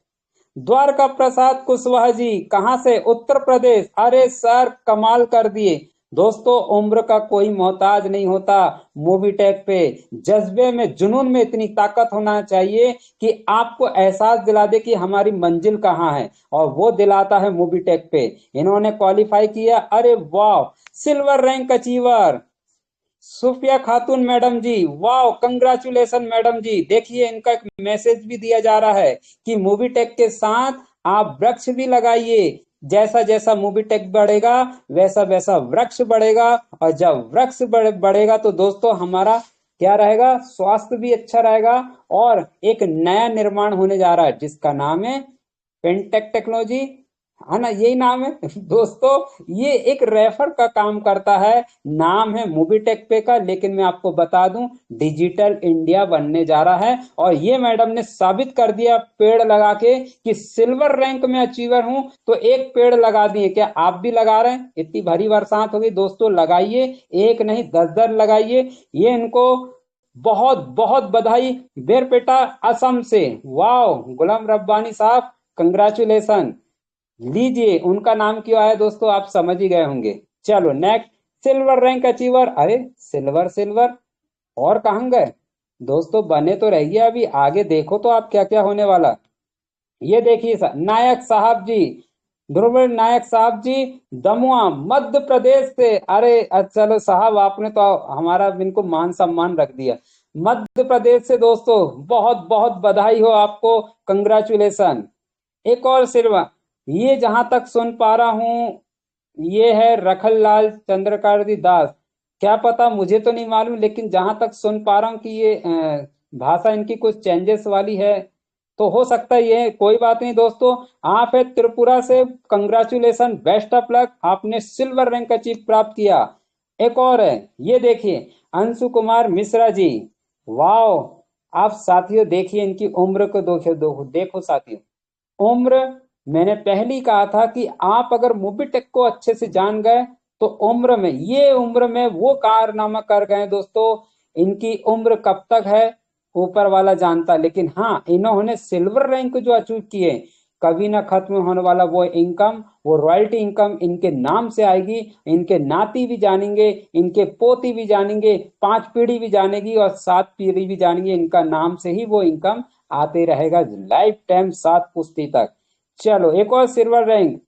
द्वारका प्रसाद कुशवाहा जी, कहां से? उत्तर प्रदेश। अरे सर कमाल कर दिए दोस्तों, उम्र का कोई मोहताज नहीं होता। मूवी टेक पे जज्बे में, जुनून में इतनी ताकत होना चाहिए कि आपको एहसास दिला दे कि हमारी मंजिल कहाँ है, और वो दिलाता है मूवी टेक पे। इन्होंने क्वालिफाई किया, अरे वाह, सिल्वर रैंक अचीवर सुफिया खातून मैडम जी, वाह कंग्रेचुलेशन मैडम जी। देखिए इनका एक मैसेज भी दिया जा रहा है कि मूवी टेक के साथ आप वृक्ष भी लगाइए। जैसा जैसा मूवी टेक बढ़ेगा वैसा वैसा वृक्ष बढ़ेगा, और जब वृक्ष बढ़ेगा तो दोस्तों हमारा क्या रहेगा? स्वास्थ्य भी अच्छा रहेगा। और एक नया निर्माण होने जा रहा है जिसका नाम है पेंटेक टेक्नोलॉजी, है ना, यही नाम है दोस्तों। ये एक रेफर का काम करता है, नाम है मूवीटेक पे का, लेकिन मैं आपको बता दूं डिजिटल इंडिया बनने जा रहा है। और ये मैडम ने साबित कर दिया पेड़ लगा के कि सिल्वर रैंक में अचीवर हूं, तो एक पेड़ लगा दिए। क्या आप भी लगा रहे हैं? इतनी भारी बरसात होगी दोस्तों, लगाइए, एक नहीं 10 लगाइए। ये इनको बहुत बहुत बधाई। बेरपेटा असम से, वाह गुलाम रब्बानी साहब, कंग्रेचुलेशन। लीजिए, उनका नाम क्यों आया दोस्तों आप समझ ही गए होंगे। चलो नेक्स्ट, सिल्वर रैंक अचीवर। अरे सिल्वर सिल्वर और कहाँ गए दोस्तों? बने तो रहिए, अभी आगे देखो तो आप क्या क्या होने वाला। ये देखिए नायक साहब जी, ध्रुव नायक साहब जी, दमुआ मध्य प्रदेश से। अरे चलो साहब, आपने तो हमारा इनको मान सम्मान रख दिया। मध्य प्रदेश से दोस्तों, बहुत बहुत बधाई हो आपको, कंग्रेचुलेशन। एक और सिल्वर, ये जहां तक सुन पा रहा हूं ये है रखललाल चंद्रकांति दास। क्या पता, मुझे तो नहीं मालूम, लेकिन जहां तक सुन पा रहा हूं कि ये भाषा इनकी कुछ चेंजेस वाली है, तो हो सकता है ये। कोई बात नहीं दोस्तों, आप है त्रिपुरा से, कंग्रेचुलेशन, बेस्ट ऑफ लक, आपने सिल्वर रैंक अचीव प्राप्त किया। एक और है, ये देखिए अंशु कुमार मिश्रा जी, वाह। आप साथियों देखिए इनकी उम्र को, देखो साथियों, उम्र, मैंने पहले ही कहा था कि आप अगर मोबिटेक को अच्छे से जान गए तो उम्र में, ये उम्र में वो कारनामा कर गए दोस्तों। इनकी उम्र कब तक है ऊपर वाला जानता, लेकिन हाँ इन्होंने सिल्वर रैंक जो अचीव किए, कभी ना खत्म होने वाला वो इनकम, वो रॉयल्टी इनकम इनके नाम से आएगी। इनके नाती भी जानेंगे, इनके पोती भी जानेंगे, 5 पीढ़ी भी जानेगी और 7 पीढ़ी भी जानेंगे। इनका नाम से ही वो इनकम आते रहेगा लाइफ टाइम, 7 पुश्ती तक। चलो एक और सिल्वर रैंक,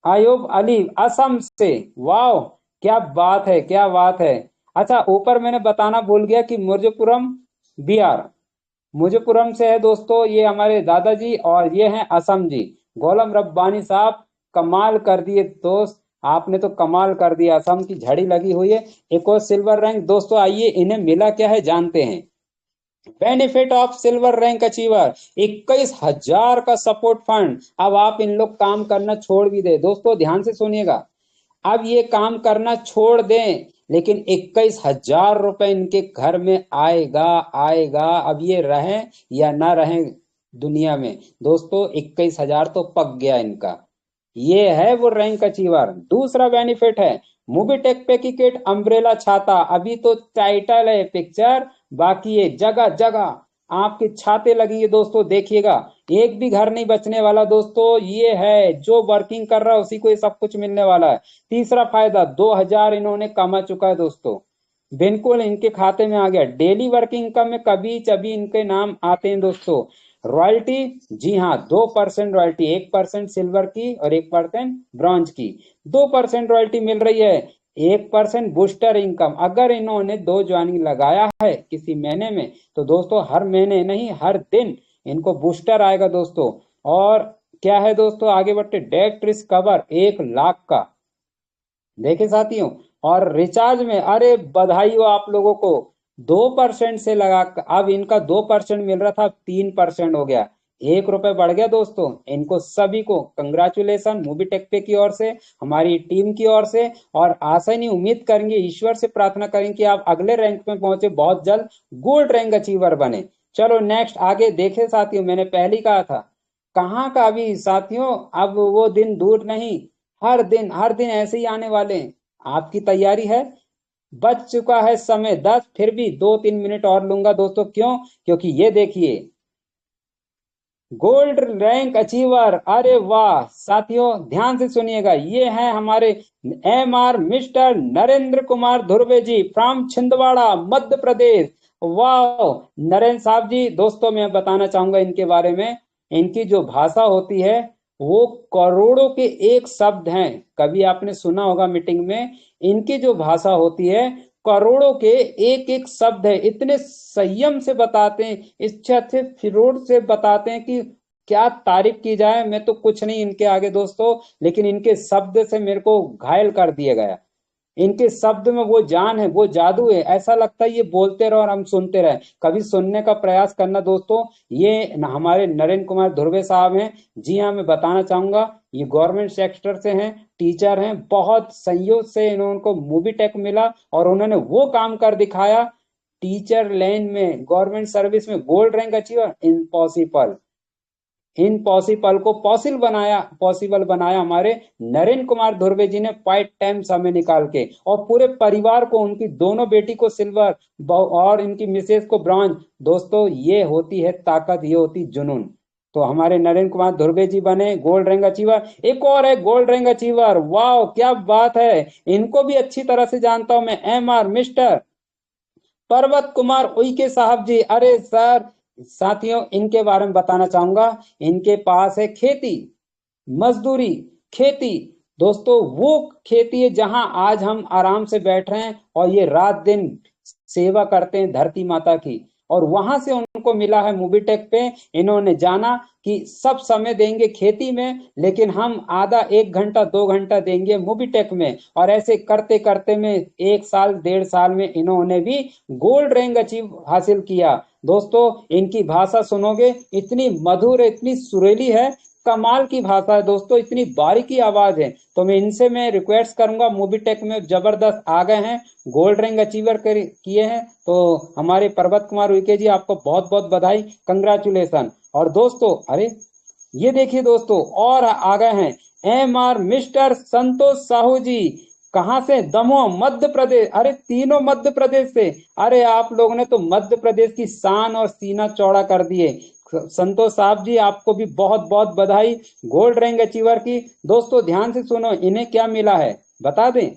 आयुब अली असम से, वाह क्या बात है, क्या बात है। अच्छा ऊपर मैंने बताना भूल गया कि मुर्जपुरम बिहार, मुजफ्फरपुरम से है दोस्तों ये हमारे दादाजी, और ये हैं असम जी, गोलम रब्बानी साहब, कमाल कर दिए दोस्त, आपने तो कमाल कर दिया, असम की झड़ी लगी हुई है। एक और सिल्वर रैंक दोस्तों, आइए इन्हें मिला क्या है जानते हैं। Benefit of silver rank achiever, 21,000 का सपोर्ट फंड। अब आप इन लोग काम करना छोड़ भी दे दोस्तों, ध्यान से सुनिएगा। अब ये काम करना छोड़ दें, लेकिन 21,000 रुपए इनके घर में आएगा आएगा। अब ये रहें या ना रहें दुनिया में दोस्तों, 21,000 तो पक गया इनका। ये है वो रैंक अचीवर। दूसरा बेनिफिट है मूवीटेक पे की किट, अम्ब्रेला छाता। अभी तो टाइटल है पिक्चर, बाकी ये जगह जगह आपकी छाते लगेंगे दोस्तों, देखिएगा एक भी घर नहीं बचने वाला दोस्तों। ये है जो वर्किंग कर रहा है उसी को ये सब कुछ मिलने वाला है। तीसरा फायदा 2,000 इन्होंने कमा चुका है दोस्तों, बिल्कुल इनके खाते में आ गया। डेली वर्किंग इनकम में कभी कभी इनके नाम आते हैं दोस्तों। रॉयल्टी, जी हाँ 2% रॉयल्टी, 1% सिल्वर की और 1% ब्रॉन्ज की। 2% रॉयल्टी मिल रही है। 1% बूस्टर इनकम, अगर इन्होंने 2 ज्वाइनिंग लगाया है किसी महीने में तो दोस्तों हर महीने नहीं हर दिन इनको बूस्टर आएगा दोस्तों। और क्या है दोस्तों, आगे बढ़ते, डेट रिस्क कवर 1,00,000 का, देखे साथियों। और रिचार्ज में अरे बधाई हो आप लोगों को, 2% से लगा, अब इनका 2% मिल रहा था, अब 3% हो गया, 1 रुपए बढ़ गया दोस्तों। इनको सभी को कंग्रेचुलेशन मूवी टेक पे की ओर से, हमारी टीम की ओर से। और आशा नहीं, उम्मीद करेंगे, ईश्वर से प्रार्थना करेंगे कि आप अगले रैंक में पहुंचे, बहुत जल्द गोल्ड रैंक अचीवर बने। चलो नेक्स्ट आगे देखे साथियों, मैंने पहले ही कहा था कहाँ का अभी साथियों, अब वो दिन दूर नहीं, हर दिन ऐसे ही आने वाले हैं। आपकी तैयारी है? बच चुका है समय 10, फिर भी 2-3 मिनट और लूंगा दोस्तों। क्यों? क्योंकि ये देखिए गोल्ड रैंक अचीवर, अरे वाह साथियों ध्यान से सुनिएगा, ये हैं हमारे MR mister Narendra Kumar Dhurve ji from Chhindwara Madhya Pradesh. वाह नरेंद्र साहब जी, दोस्तों मैं बताना चाहूंगा इनके बारे में। इनकी जो भाषा होती है वो करोड़ों के एक शब्द हैं, कभी आपने सुना होगा मीटिंग में। इनकी जो भाषा होती है करोड़ों के एक एक शब्द है, इतने संयम से बताते हैं, इच्छा से फिरोड से बताते हैं कि क्या तारीफ की जाए। मैं तो कुछ नहीं इनके आगे दोस्तों, लेकिन इनके शब्द से मेरे को घायल कर दिया गया। इनके शब्द में वो जान है, वो जादू है, ऐसा लगता है ये बोलते रहो और हम सुनते रहे। कभी सुनने का प्रयास करना दोस्तों। ये हमारे नरेंद्र कुमार धुर्वे साहब हैं। जी हाँ, मैं बताना चाहूंगा ये गवर्नमेंट सेक्टर से हैं, टीचर हैं, बहुत संयोग से इनको मूवी टेक मिला और उन्होंने वो काम कर दिखाया। टीचर लाइन में, गवर्नमेंट सर्विस में गोल्ड रैंक अचीवर, इम्पॉसिबल। इन पॉसिबल को पॉसिबल बनाया हमारे नरेंद्र कुमार धुर्वे जी ने पार्ट टाइम समय निकाल के, और पूरे परिवार को, उनकी दोनों बेटी को सिल्वर और इनकी मिसेज को ब्रॉन्ज। दोस्तों ये होती है ताकत, ये होती जुनून। तो हमारे नरेंद्र कुमार धुर्वे जी बने गोल्ड रैंक अचीवर। एक और है गोल्ड रैंक अचीवर, वाह क्या बात है, इनको भी अच्छी तरह से जानता हूं मैं, MR मिस्टर पर्वत कुमार उइके साहब जी। अरे सर साथियों इनके बारे में बताना चाहूंगा, इनके पास है खेती, मजदूरी, खेती। दोस्तों वो खेती है जहां आज हम आराम से बैठ रहे हैं और ये रात दिन सेवा करते हैं धरती माता की। और वहां से उनको मिला है मूवी टेक पे। इन्होंने जाना कि सब समय देंगे खेती में, लेकिन हम आधा 1 घंटा 2 घंटा देंगे मूवी टेक में। और ऐसे करते करते में 1 साल 1.5 साल में इन्होंने भी गोल्ड रैंक अचीव हासिल किया। दोस्तों इनकी भाषा सुनोगे, इतनी मधुर, इतनी सुरीली है, कमाल की भाषा है दोस्तों, इतनी बारीकी आवाज है। तो मैं रिक्वेस्ट करूंगा, मूवी टेक में जबरदस्त आ गए हैं, गोल्ड रैंक अचीवर किए हैं। तो हमारे पर्वत कुमार उइके जी आपको बहुत बहुत बधाई, कंग्रेचुलेशन। और दोस्तों अरे ये देखिए दोस्तों, और आ गए हैं MR मिस्टर संतोष साहू जी। कहां से? दमोह मध्य प्रदेश। अरे तीनों मध्य प्रदेश से। अरे आप लोगों ने तो मध्य प्रदेश की शान और सीना चौड़ा कर दिए। संतोष साहब जी आपको भी बहुत बहुत बधाई गोल्ड रैंक अचीवर की। दोस्तों ध्यान से सुनो, इन्हें क्या मिला है बता दें।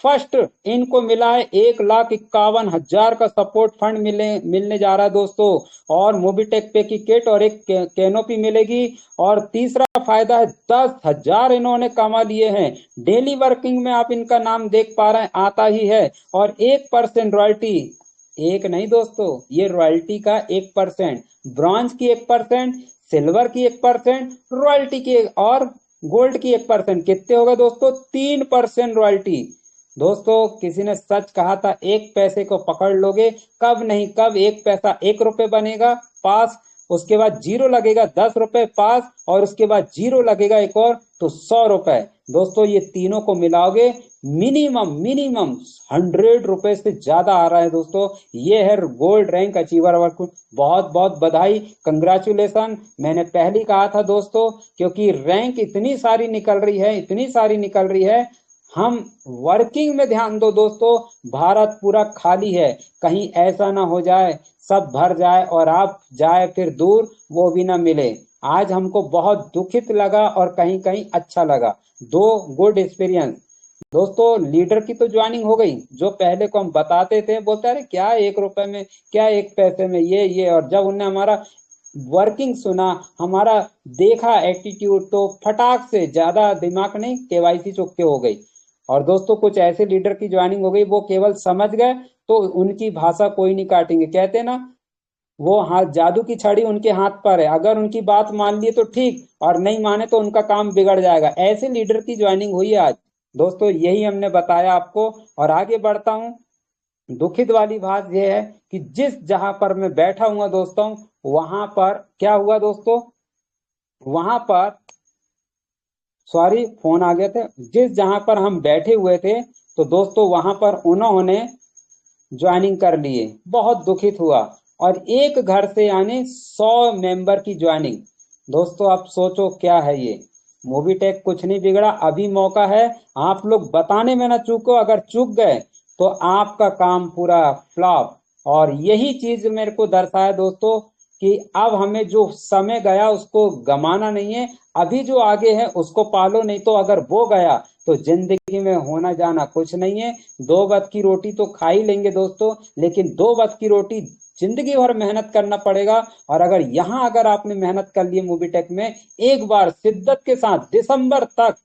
फर्स्ट इनको मिला है 1,51,000 का सपोर्ट फंड मिलने जा रहा है दोस्तों, और मोबीटेक पे की किट और एक कैनोपी मिलेगी। और तीसरा फायदा है 10,000 इन्होंने कमा लिए हैं। डेली वर्किंग में आप इनका नाम देख पा रहे हैं, आता ही है। और 1% रॉयल्टी, एक नहीं दोस्तों, ये रॉयल्टी का 1%, ब्रॉन्ज की 1%, सिल्वर की 1%, रॉयल्टी की और गोल्ड की 1%, कितने हो गए दोस्तों? 3% रॉयल्टी। दोस्तों किसी ने सच कहा था, 1 पैसे को पकड़ लोगे, कब नहीं कब 1 पैसा 1 रुपए बनेगा पास, उसके बाद 0 लगेगा 10 रुपए पास, और उसके बाद 0 लगेगा एक और, तो 100 रुपए। दोस्तों ये तीनों को मिलाओगे, मिनिमम मिनिमम 100 रुपए से ज्यादा आ रहा है दोस्तों। ये है गोल्ड रैंक अचीवर वर्क। बहुत बहुत बधाई, कंग्रेचुलेशन। मैंने पहले कहा था दोस्तों, क्योंकि रैंक इतनी सारी निकल रही है, इतनी सारी निकल रही है। हम वर्किंग में ध्यान दो दोस्तों, भारत पूरा खाली है, कहीं ऐसा ना हो जाए सब भर जाए और आप जाए फिर दूर, वो भी ना मिले। आज हमको बहुत दुखित लगा और कहीं कहीं अच्छा लगा। 2 गुड एक्सपीरियंस। दोस्तों लीडर की तो ज्वाइनिंग हो गई, जो पहले को हम बताते थे, बोलते अरे क्या 1 रुपए में, क्या 1 पैसे में, ये, और जब उनने हमारा वर्किंग सुना, हमारा देखा एटीट्यूड, तो फटाक से, ज्यादा दिमाग नहीं, केवाईसी चुपके हो गई। और दोस्तों कुछ ऐसे लीडर की ज्वाइनिंग हो गई, वो केवल समझ गए तो उनकी भाषा कोई नहीं काटेंगे, कहते ना, वो हाथ, जादू की छड़ी उनके हाथ पर है, अगर उनकी बात मान लिए तो ठीक, और नहीं माने तो उनका काम बिगड़ जाएगा। ऐसे लीडर की ज्वाइनिंग हुई है आज दोस्तों, यही हमने बताया आपको। और आगे बढ़ता हूँ। दुखित वाली बात यह है कि जिस जहां पर मैं बैठा हुआ दोस्तों, वहां पर क्या हुआ दोस्तों, वहां पर, सॉरी फोन आ गए थे, जिस जहां पर हम बैठे हुए थे, तो दोस्तों वहां पर उन्होंने ज्वाइनिंग कर लिए। बहुत दुखित हुआ। और एक घर से यानी 100 मेंबर की ज्वाइनिंग। दोस्तों आप सोचो क्या है ये। मोबीटेक कुछ नहीं बिगड़ा, अभी मौका है, आप लोग बताने में ना चूको, अगर चूक गए तो आपका काम पूरा फ्लॉप। और यही चीज मेरे को दर्शाया दोस्तों, कि अब हमें जो समय गया उसको गमाना नहीं है, अभी जो आगे है उसको पालो, नहीं तो अगर वो गया तो जिंदगी में होना जाना कुछ नहीं है। 2 वक्त की रोटी तो खा ही लेंगे दोस्तों, लेकिन 2 वक्त की रोटी जिंदगी भर मेहनत करना पड़ेगा। और अगर आपने मेहनत कर ली मोबीटेक में, एक बार शिद्दत के साथ दिसंबर तक,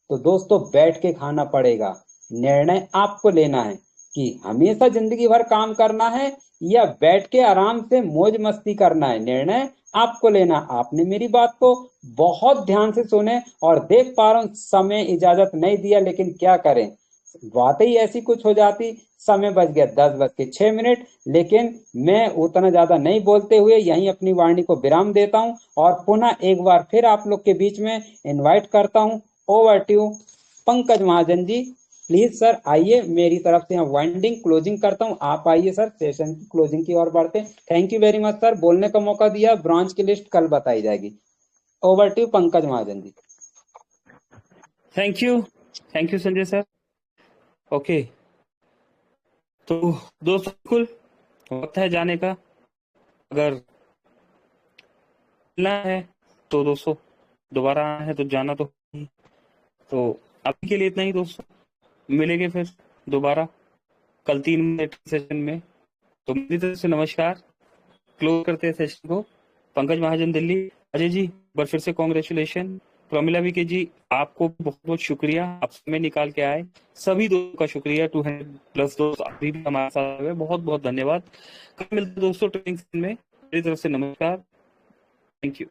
तो दोस्तों बैठ के खाना पड़ेगा। निर्णय आपको लेना है कि हमेशा जिंदगी भर काम करना है या बैठ के आराम से मौज मस्ती करना है। निर्णय आपको लेना। आपने मेरी बात को बहुत ध्यान से सुने, और देख पा रहा हूं समय इजाजत नहीं दिया, लेकिन क्या करें, बातें ही ऐसी कुछ हो जाती। समय बच गया 10:06। लेकिन मैं उतना ज्यादा नहीं बोलते हुए यहीं अपनी वाणी को विराम देता हूं, और पुनः एक बार फिर आप लोग के बीच में इनवाइट करता हूं। Over to Pankaj Mahajan ji, please sir आइए, मेरी तरफ से यहाँ वाइंडिंग क्लोजिंग करता हूँ, आप आइए सर, सेशन की क्लोजिंग की ओर बढ़ते हैं। Thank you very much sir, बोलने का मौका दिया। ब्रॉन्ज की लिस्ट कल बताई जाएगी। Over to Pankaj Mahajan ji. Thank you Sanjay sir. Okay, तो दोस्तों बिल्कुल वक्त है जाने का। अगर मिलना है तो दोस्तों, दोबारा आना है तो जाना तो नहीं। तो अभी के लिए इतना ही दोस्तों, मिलेंगे फिर दोबारा कल 3 मिनट सेशन में। तो मेरी तरफ से नमस्कार, क्लोज करते हैं सेशन को। पंकज महाजन दिल्ली, अजय जी एक बार फिर से कॉन्ग्रेचुलेशन। प्रमिला विके जी आपको बहुत बहुत शुक्रिया, आप समय निकाल के आए। सभी दोस्तों का शुक्रिया, 200+ दोस्त अभी भी हमारे साथ हुए, बहुत बहुत धन्यवाद। कल मिलते हैं दोस्तों ट्रेनिंग में। मेरी तरफ से नमस्कार, थैंक यू।